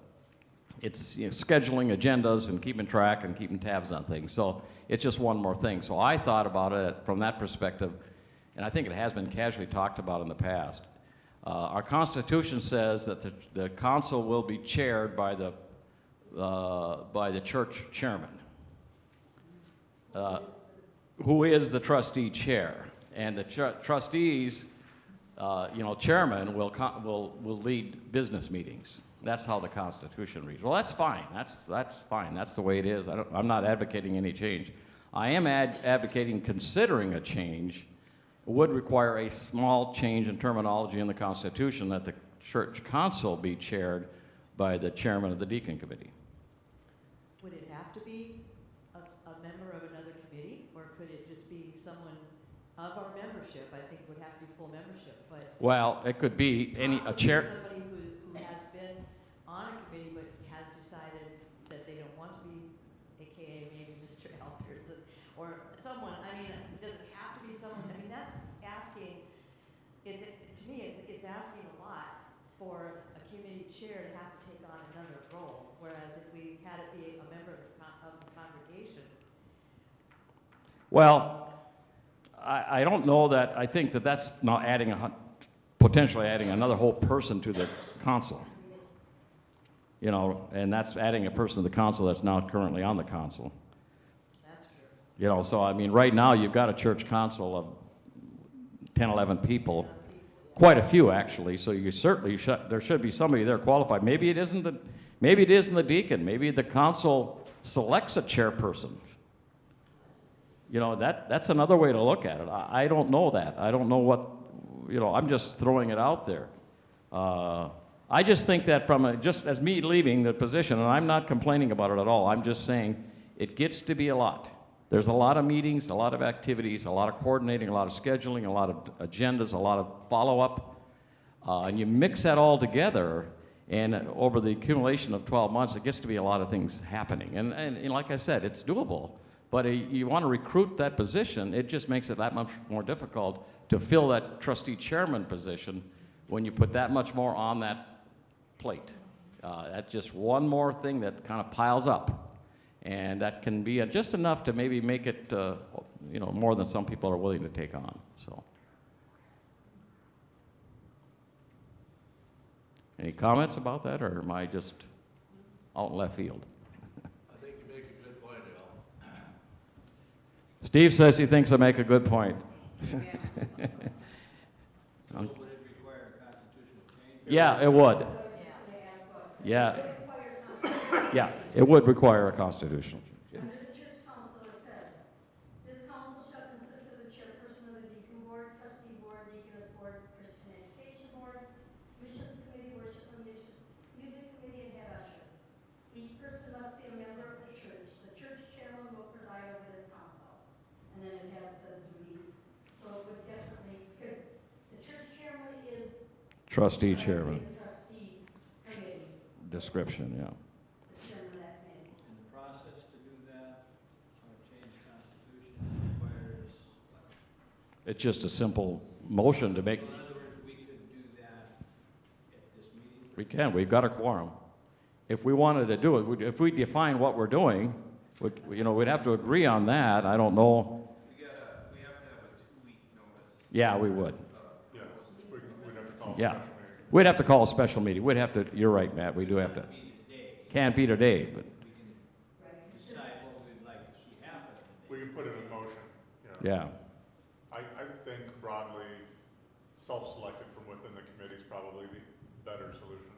it's scheduling agendas and keeping track and keeping tabs on things. So it's just one more thing. So I thought about it from that perspective, and I think it has been casually talked about in the past. Our Constitution says that the council will be chaired by the church chairman, who is the trustee chair, and the trustees, chairman will lead business meetings. That's how the Constitution reads. Well, that's fine. That's fine. That's the way it is. I'm not advocating any change. I am advocating considering a change. Would require a small change in terminology in the Constitution that the church council be chaired by the chairman of the deacon committee. Would it have to be a member of another committee, or could it just be someone of our membership? I think would have to be full membership, but. Well, it could be a chair. Somebody who has been on a committee but has decided that they don't want to be, AKA maybe Mr. Alpers, or someone. I mean, does it have to be someone? I mean, that's asking. To me, it's asking a lot for a committee chair to have to take on another role. Whereas if we had it be a member of the congregation. Well, I don't know that. I think that's not potentially adding another whole person to the council. And that's adding a person to the council that's now currently on the council. That's true. So I mean, right now you've got a church council of 10, 11 people, quite a few actually. So you certainly there should be somebody there qualified. Maybe it isn't the deacon. Maybe the council selects a chairperson. That's another way to look at it. I don't know that. I don't know what. I'm just throwing it out there. I just think that just as me leaving the position, and I'm not complaining about it at all, I'm just saying it gets to be a lot. There's a lot of meetings, a lot of activities, a lot of coordinating, a lot of scheduling, a lot of agendas, a lot of follow-up, and you mix that all together, and over the accumulation of 12 months, it gets to be a lot of things happening. And like I said, it's doable, but you want to recruit that position, it just makes it that much more difficult to fill that trustee chairman position when you put that much more on that plate. That's just one more thing that kind of piles up. And that can be just enough to maybe make it, more than some people are willing to take on. So, any comments about that, or am I just out in left field? I think you make a good point, Al. Steve says he thinks I make a good point. So would it require a constitutional change? Yeah, it would. Yeah. Yeah, it would require a constitutional. Yeah. Under the church council, it says, this council shall consist of the chairperson of the deacon board, trustee board, deaconess board, Christian education board, missions committee, worship and mission, music committee, and head usher. Each person must be a member of the church. The church chairman will preside over this council. And then it has the duties. So it would definitely, because the church chairman is. Trustee chairman. The trustee committee. Description, yeah. The chairman of that committee. And the process to do that, change the Constitution requires, It's just a simple motion to make. in other words, we could do that at this meeting? We can, we've got a quorum. If we wanted to do it, if we define what we're doing, we'd have to agree on that. I don't know. We have to have a 2-week notice. Yeah, we would. Yeah, we'd have to call. a Yeah. special meeting. We'd have to call a special meeting. We'd have to, you're right, Matt, we do have to. Can't be today, but, We can decide what we'd like to see happen. We can put it in motion, yeah. I think broadly, self-selected from within the committee is probably the better solution.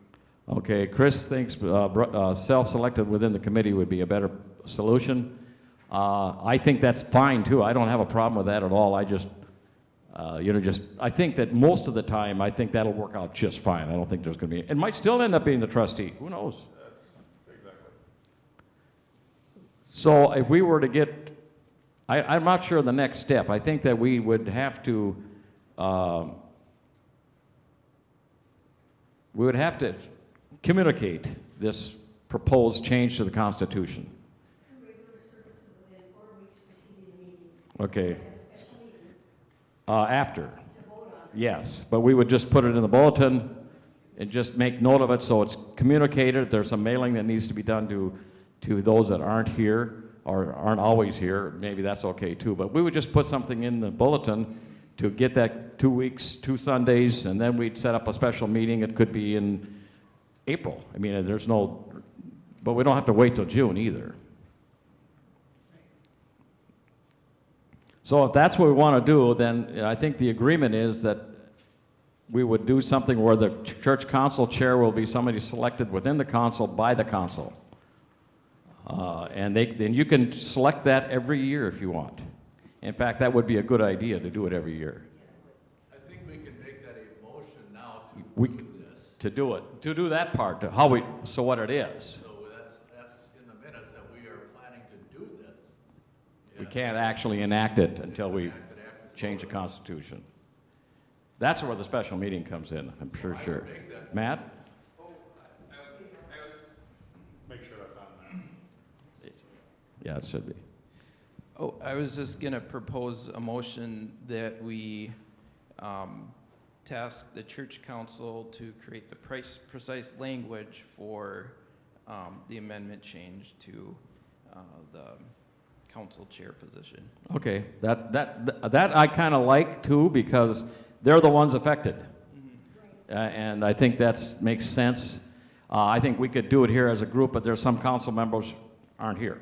Okay, Chris thinks self-selected within the committee would be a better solution. I think that's fine too. I don't have a problem with that at all. I just, I think that most of the time, I think that'll work out just fine. I don't think there's going to be, it might still end up being the trustee. Who knows? That's exactly. So if we were to get, I'm not sure the next step. I think that we would have to, communicate this proposed change to the Constitution. Regular services within 4 weeks preceding the meeting. Okay. Have a special meeting After, to vote on. yes, but we would just put it in the bulletin and just make note of it so it's communicated. There's some mailing that needs to be done to those that aren't here or aren't always here. Maybe that's okay too, but we would just put something in the bulletin to get that 2 weeks, 2 Sundays, and then we'd set up a special meeting. It could be in April. I mean, there's no, but we don't have to wait till June either. So if that's what we want to do, then I think the agreement is that we would do something where the church council chair will be somebody selected within the council by the council. And then you can select that every year if you want. In fact, that would be a good idea to do it every year. I think we can make that a motion now to We- do this. To do it, to do that part, so what it is. So that's in the minutes that we are planning to do this. We can't actually enact it until we change the Constitution. That's where the special meeting comes in, I'm sure. Matt? Make sure that's on there. Yeah, it should be. Oh, I was just going to propose a motion that we task the church council to create the precise language for the amendment change to the council chair position. Okay, that I kind of like too, because they're the ones affected. And I think that makes sense. I think we could do it here as a group, but there's some council members aren't here.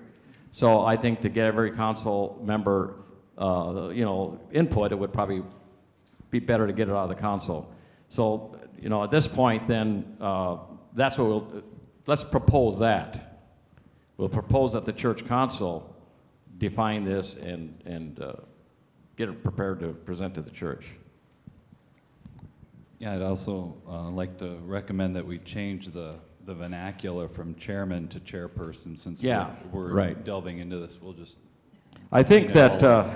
So I think to get every council member, input, it would probably be better to get it out of the council. So, at this point, then, that's what let's propose that. We'll propose that the church council define this and get it prepared to present to the church. Yeah, I'd also like to recommend that we change the vernacular from chairman to chairperson, since we're right. delving into this. We'll just. I think that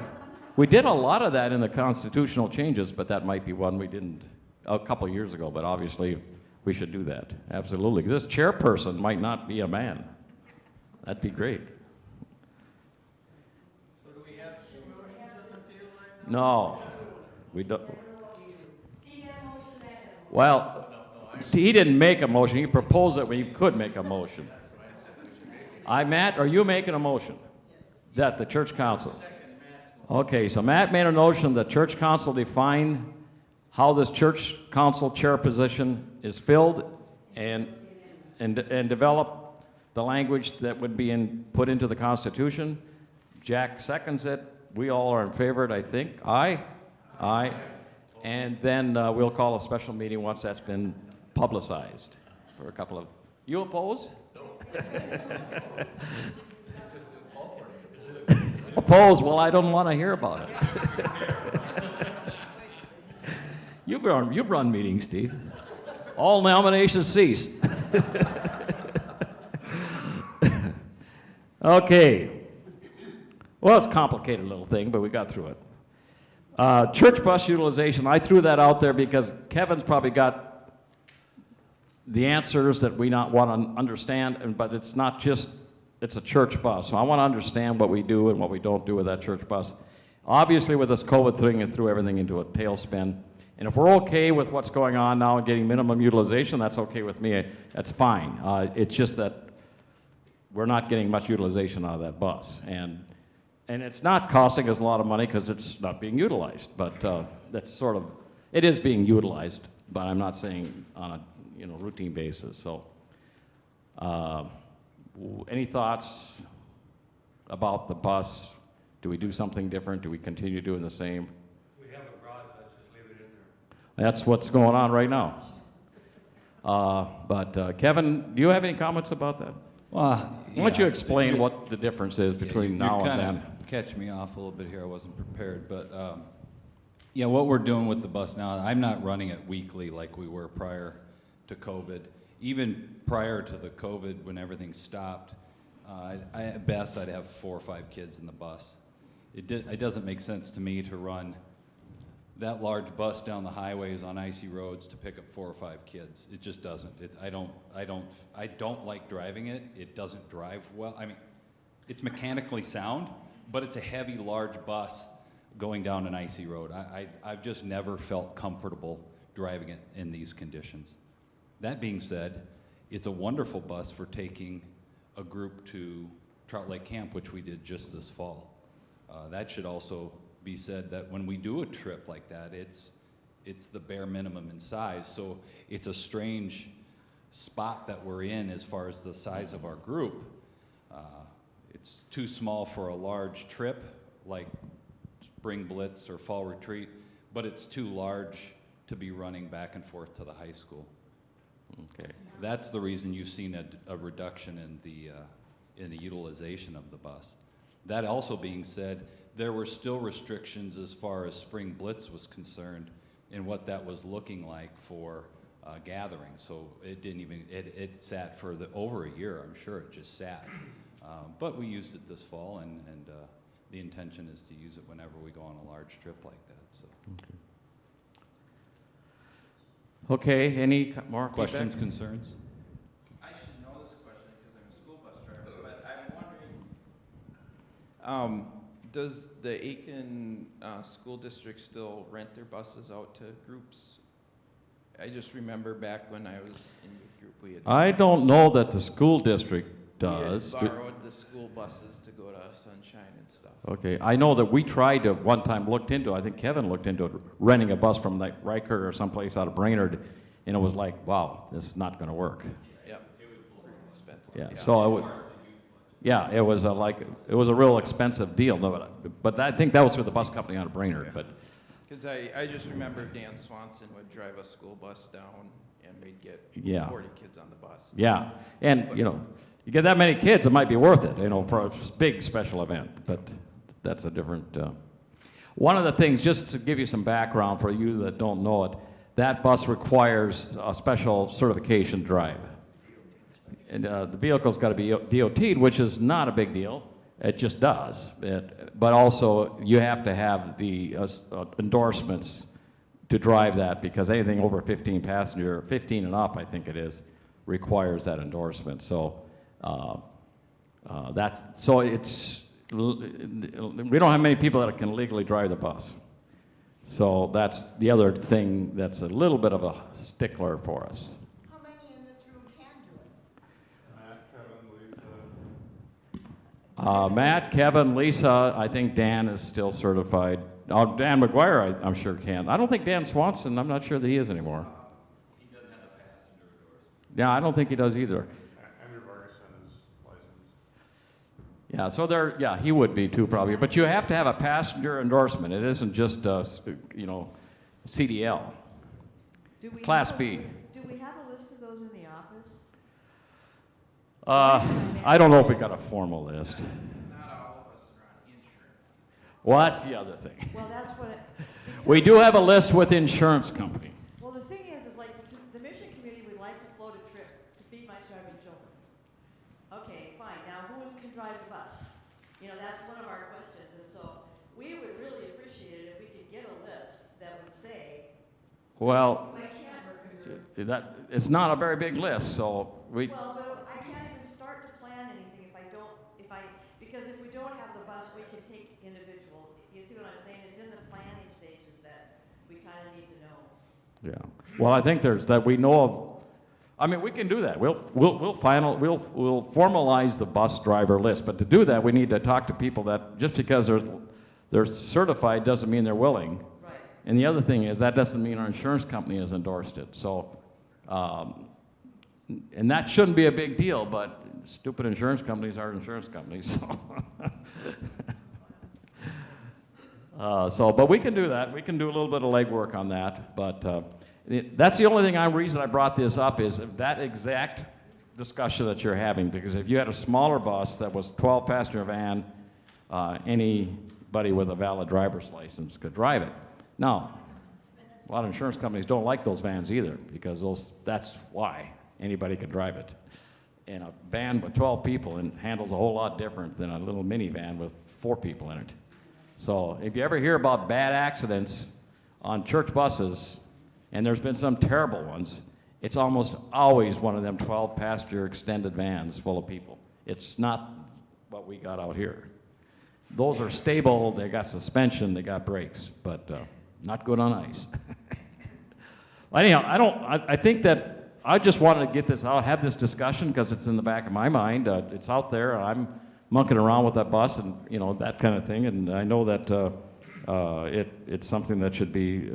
we did a lot of that in the constitutional changes, but that might be one we didn't a couple of years ago, but obviously we should do that. Absolutely. 'Cause this chairperson might not be a man. That'd be great. So do we have two motions at the table right now? No, we don't. Well, see, he didn't make a motion. He proposed it when he could make a motion. Matt, are you making a motion? That the church council? Okay, so Matt made a motion that church council define how this church council chair position is filled and develop the language that would be put into the Constitution. Jack seconds it. We all are in favor, I think. Aye? Aye. And then we'll call a special meeting once that's been publicized for a couple of, you oppose? Oppose? Well, I don't want to hear about it. You've run meetings, Steve. All nominations cease. Okay. Well, it's a complicated little thing, but we got through it. Church bus utilization, I threw that out there because Kevin's probably got the answers that we not want to understand, but it's not just, it's a church bus. So I want to understand what we do and what we don't do with that church bus. Obviously, with this COVID thing, it threw everything into a tailspin. And if we're okay with what's going on now and getting minimum utilization, that's okay with me. That's fine. It's just that we're not getting much utilization out of that bus. And it's not costing us a lot of money because it's not being utilized. But that's sort of, it is being utilized, but I'm not saying on a routine basis. So any thoughts about the bus? Do we do something different? Do we continue doing the same? We have a garage, let's just leave it in there. That's what's going on right now. But Kevin, do you have any comments about that? Well, Why don't you explain what the difference is between now and then? Catch me off a little bit here. I wasn't prepared, but yeah, what we're doing with the bus now, I'm not running it weekly like we were prior to COVID. Even prior to the COVID, when everything stopped, at best I'd have 4 or 5 kids in the bus. It doesn't make sense to me to run that large bus down the highways on icy roads to pick up 4 or 5 kids. It just doesn't. I don't like driving it. It doesn't drive well. I mean, it's mechanically sound, but it's a heavy, large bus going down an icy road. I've just never felt comfortable driving it in these conditions. That being said, it's a wonderful bus for taking a group to Trout Lake Camp, which we did just this fall. That should also be said that when we do a trip like that, it's the bare minimum in size. So it's a strange spot that we're in as far as the size of our group. It's too small for a large trip like Spring Blitz or Fall Retreat, but it's too large to be running back and forth to the high school. Okay. That's the reason you've seen a reduction in the utilization of the bus. That also being said, there were still restrictions as far as Spring Blitz was concerned and what that was looking like for gathering. So it didn't even, it sat for over a year, I'm sure it just sat. But we used it this fall, and the intention is to use it whenever we go on a large trip like that. So. Okay, any more questions, feedback? concerns? I should know this question because I'm a school bus driver, but I'm wondering, does the Aiken school district still rent their buses out to groups? I just remember back when I was in youth group, we had. I don't know that the school district does. We had borrowed the school buses to go to Sunshine and stuff. Okay, I know that we tried to, one time looked into, I think Kevin looked into it, renting a bus from like Reichert or someplace out of Brainerd, and it was like, wow, this is not gonna work. Yep. It was expensive. Yeah, so it was, yeah, it was it was a real expensive deal, but I think that was through the bus company out of Brainerd, but. Because I just remember Dan Swanson would drive a school bus down and we'd get Yeah. 40 kids on the bus. Yeah, and you get that many kids, it might be worth it, for a big special event, but that's a different. One of the things, just to give you some background for you that don't know it, that bus requires a special certification drive. And the vehicle's got to be DOT'd, which is not a big deal. It just does. But also, you have to have the endorsements to drive that, because anything over 15 passenger, 15 and up, I think it is, requires that endorsement. So it's, we don't have many people that can legally drive the bus. So that's the other thing that's a little bit of a stickler for us. How many in this room can do it? Matt, Kevin, Lisa, I think Dan is still certified. Oh, Dan McGuire, I'm sure can. I don't think Dan Swanson, I'm not sure that he is anymore. He doesn't have a passenger endorsement. Yeah, I don't think he does either. Andrew Ferguson is licensed. Yeah, so yeah, he would be too probably. But you have to have a passenger endorsement. It isn't just, CDL. Do we Class have a- B. Do we have a list of those in the office? I don't know if we got a formal list. Not all of us are on insurance. Well, that's the other thing. Well, that's what it. We do have a list with insurance company. Well, the thing is like the mission committee would like to float a trip to feed my starving children. Okay, fine. Now, who can drive the bus? You know, that's one of our questions. And so we would really appreciate it if we could get a list that would say, Well, I can't. that, it's not a very big list, so we, Well, but I can't even start to plan anything because if we don't have the bus, we can take individual. You see what I'm saying? It's in the planning stages that we kind of need to know. yeah. Well, I think there's that we know of. I mean, we can do that. We'll formalize the bus driver list, but to do that, we need to talk to people that just because they're certified doesn't mean they're willing. Right. And the other thing is that doesn't mean our insurance company has endorsed it. So, and that shouldn't be a big deal, but stupid insurance companies are insurance companies. So, but we can do that. We can do a little bit of legwork on that. But that's the only reason I brought this up is that exact discussion that you're having. Because if you had a smaller bus that was 12-passenger van, anybody with a valid driver's license could drive it. Now, a lot of insurance companies don't like those vans either because that's why anybody can drive it. And a van with 12 people handles a whole lot different than a little minivan with 4 people in it. So if you ever hear about bad accidents on church buses, and there's been some terrible ones, it's almost always one of them 12-passenger extended vans full of people. It's not what we got out here. Those are stable, they got suspension, they got brakes, but not good on ice. Anyhow, I think that I just wanted to get this out, have this discussion because it's in the back of my mind. It's out there. I'm monkeying around with that bus and, you know, that kind of thing. And I know that it's something that should be,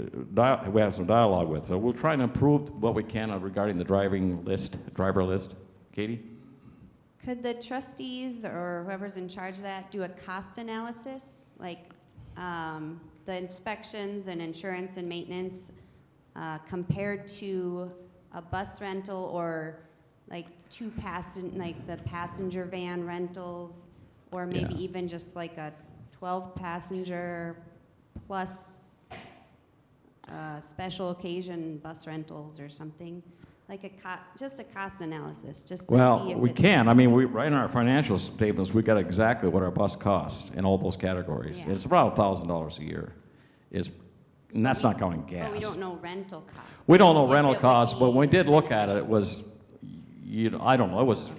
we have some dialogue with. So we'll try and improve what we can regarding the driver list. Katie? Could the trustees or whoever's in charge of that do a cost analysis? Like the inspections and insurance and maintenance compared to a bus rental or like the passenger van rentals, or maybe even just like a 12-passenger plus special occasion bus rentals or something, like just a cost analysis, just to see if we can. I mean, right in our financial statements, we got exactly what our bus costs in all those categories. Yeah. It's about $1,000 a year. And that's not counting gas. But we don't know rental costs. We don't know If rental it would costs, but be- when we did look at it, it was, I don't know, it was, Okay.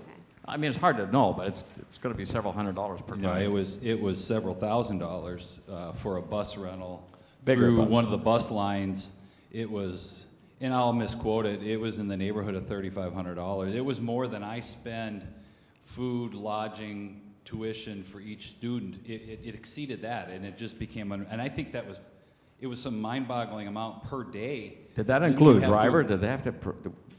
I mean, it's hard to know, but it's going to be several $100s per You know, guy. it was several $1,000s for a bus rental Bigger through bus. one of the bus lines. It was, and I'll misquote it, it was in the neighborhood of $3,500. It was more than I spend food, lodging, tuition for each student. It exceeded that, and it just became, and I think it was some mind-boggling amount per day. Did that Then include you a have to- driver? Did they have to?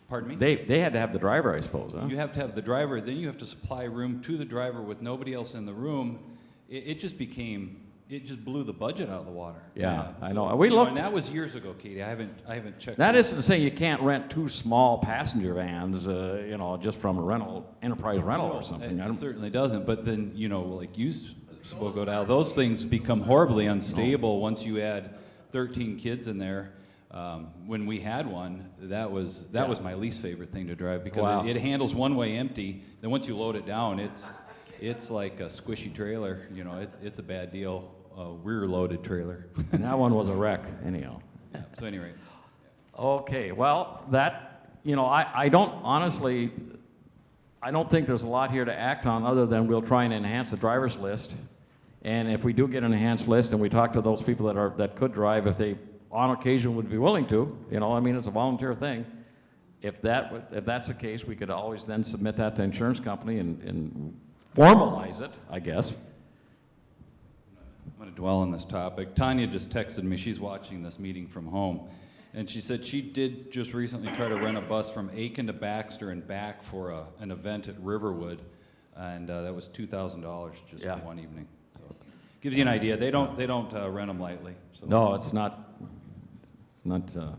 Pardon me? They had to have the driver, I suppose, huh? You have to have the driver, then you have to supply room to the driver with nobody else in the room. It just blew the budget out of the water. Yeah, I so, know. We you know, looked. and that was years ago, Katie. I haven't checked. That it. isn't to say you can't rent 2 small passenger vans, just from a enterprise rental or something. It certainly doesn't. But then, like you spoke about, how those things become horribly unstable once you add 13 kids in there. When we had one, that was my least favorite thing to drive because Wow. it handles one way empty. Then once you load it down, it's like a squishy trailer. It's a bad deal. Rear loaded trailer. And that one was a wreck, anyhow. Yeah, so anyway. Okay, well, I don't think there's a lot here to act on other than we'll try and enhance the driver's list. And if we do get an enhanced list and we talk to those people that could drive, if they on occasion would be willing to, it's a volunteer thing. If that's the case, we could always then submit that to the insurance company and formalize it, I guess. I'm going to dwell on this topic. Tanya just texted me. She's watching this meeting from home. And she said she did just recently try to rent a bus from Aiken to Baxter and back for an event at Riverwood. And that was $2,000 just for one evening. So gives you an idea. They don't rent them lightly. So. No, it's not It's not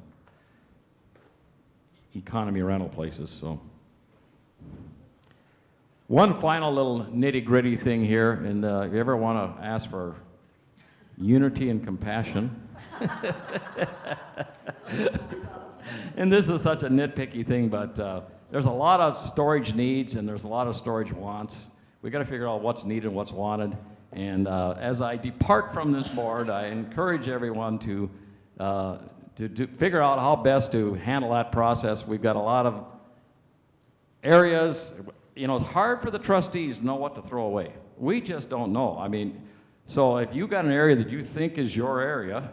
economy rental places, so. One final little nitty-gritty thing here, and if you ever want to ask for unity and compassion, and this is such a nitpicky thing, but there's a lot of storage needs and there's a lot of storage wants. We got to figure out what's needed and what's wanted. And as I depart from this board, I encourage everyone to figure out how best to handle that process. We've got a lot of areas. You know, it's hard for the trustees to know what to throw away. We just don't know. I mean, so if you got an area that you think is your area,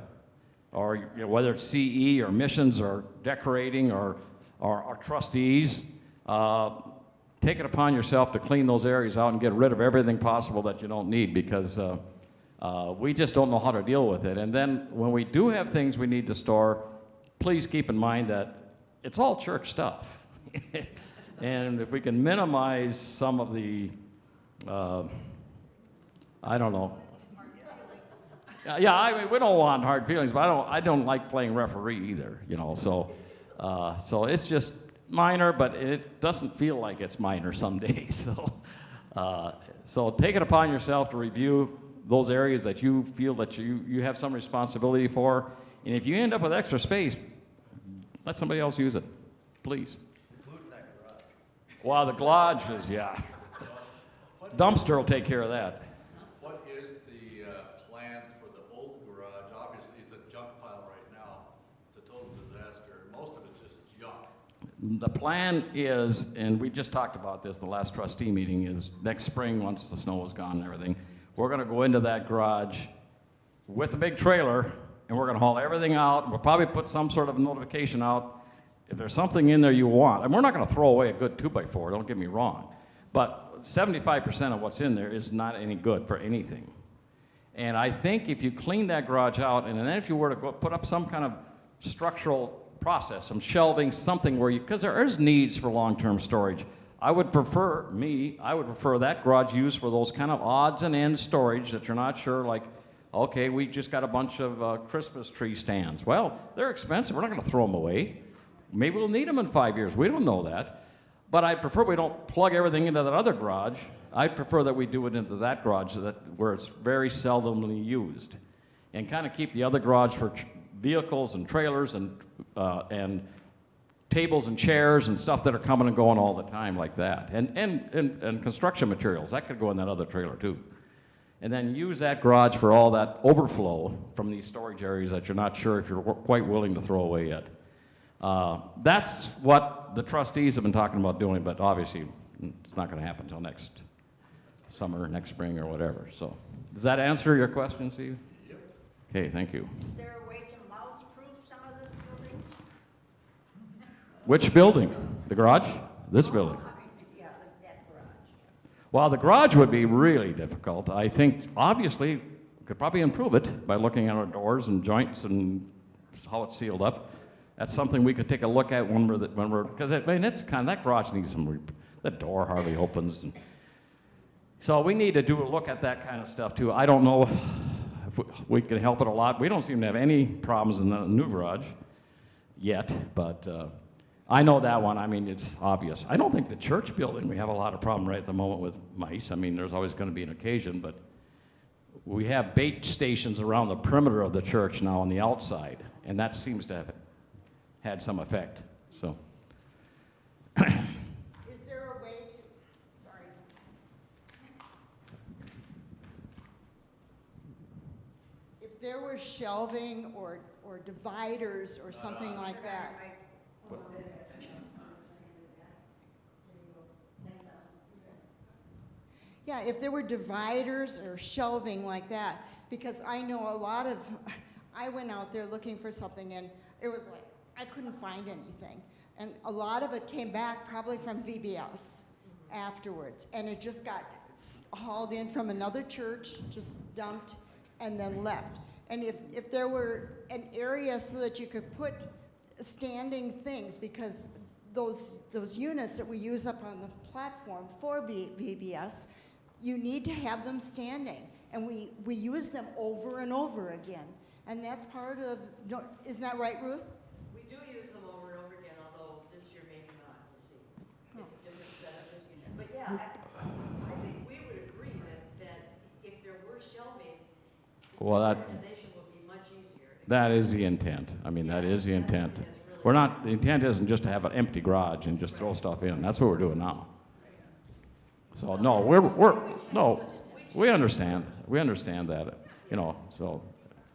or you know, whether it's CE or missions or decorating or trustees, take it upon yourself to clean those areas out and get rid of everything possible that you don't need, because we just don't know how to deal with it. And then when we do have things we need to store, please keep in mind that it's all church stuff. And if we can minimize some of the, I don't know. Yeah, I mean, we don't want hard feelings, but I don't like playing referee either, you know. So it's just minor, but it doesn't feel like it's minor some days. So take it upon yourself to review those areas that you feel that you have some responsibility for, and if you end up with extra space, let somebody else use it, please. Well, the garage is, yeah. Dumpster will take care of that. What is the plans for the old garage? Obviously, it's a junk pile right now. It's a total disaster. Most of it's just junk. The plan is, and we just talked about this the last trustee meeting, is next spring, once the snow is gone and everything, we're going to go into that garage with a big trailer, and we're going to haul everything out. We'll probably put some sort of notification out. If there's something in there you want, and we're not going to throw away a good 2x4, don't get me wrong, but 75% of what's in there is not any good for anything. And I think if you clean that garage out, and then if you were to go put up some kind of structural process, some shelving, something where you, because there is needs for long-term storage, I would prefer that garage used for those kind of odds and ends storage that you're not sure, like, okay, we just got a bunch of Christmas tree stands. Well, they're expensive, we're not going to throw them away. Maybe we'll need them in 5 years. We don't know that. But I prefer we don't plug everything into that other garage. I prefer that we do it into that garage where it's very seldomly used, and kind of keep the other garage for vehicles and trailers and tables and chairs and stuff that are coming and going all the time like that. And construction materials. That could go in that other trailer too. And then use that garage for all that overflow from these storage areas that you're not sure if you're quite willing to throw away yet. That's what the trustees have been talking about doing, but obviously it's not going to happen until next summer, next spring, or whatever. So, does that answer your question, Steve? Yep. Okay, thank you. Is there a way to mouse-proof some of this building? Which building? The garage? This building? Yeah, that garage. Well, the garage would be really difficult. I think, obviously, we could probably improve it by looking at our doors and joints and how it's sealed up. That's something we could take a look at when we're, because I mean, it's kind of, that garage needs some, the door hardly opens. And so we need to do a look at that kind of stuff too. I don't know if we can help it a lot. We don't seem to have any problems in the new garage yet, but I know that one, I mean, it's obvious. I don't think the church building, we have a lot of problem right at the moment with mice. I mean, there's always going to be an occasion, but we have bait stations around the perimeter of the church now on the outside, and that seems to have had some effect, so. Is there a way to, sorry. If there were shelving or dividers or something like that. Yeah, if there were dividers or shelving like that, because I know a lot of, I went out there looking for something and it was like, I couldn't find anything. And a lot of it came back probably from VBS afterwards. And it just got hauled in from another church, just dumped, and then left. And if there were an area so that you could put standing things, because those units that we use up on the platform for VBS, you need to have them standing. And we use them over and over again. And that's part of, isn't that right, Ruth? We do use them over and over again, although this year maybe not, we'll see. It's a different setup this year. But yeah, I think we would agree that if there were shell-made, Well, the organization would be much easier. that is the intent. I mean, that is the intent. We're not, the intent isn't just to have an empty garage and just throw stuff in. That's what we're doing now. So, no, no, we understand. We understand that, you know, so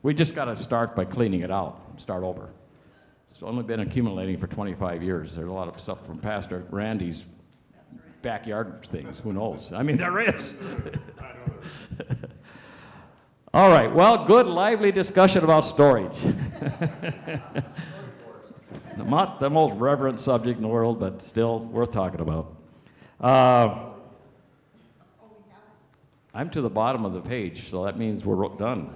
we just got to start by cleaning it out, start over. It's only been accumulating for 25 years. There's a lot of stuff from Pastor Randy's backyard things. Who knows? I mean, there is. All right, well, good, lively discussion about storage. Not the most reverent subject in the world, but still worth talking about. I'm to the bottom of the page, so that means we're done.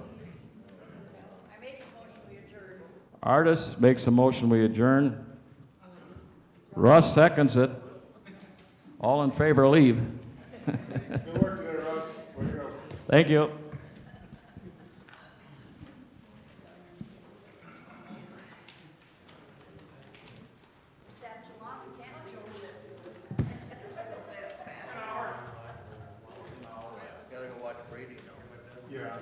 I make a motion, we adjourn. Artis makes a motion, we adjourn. Russ seconds it. All in favor, leave. Good work today, Russ. Way to go. Thank you. Sat too long, we can't show it. Gotta go watch Brady now. Yeah.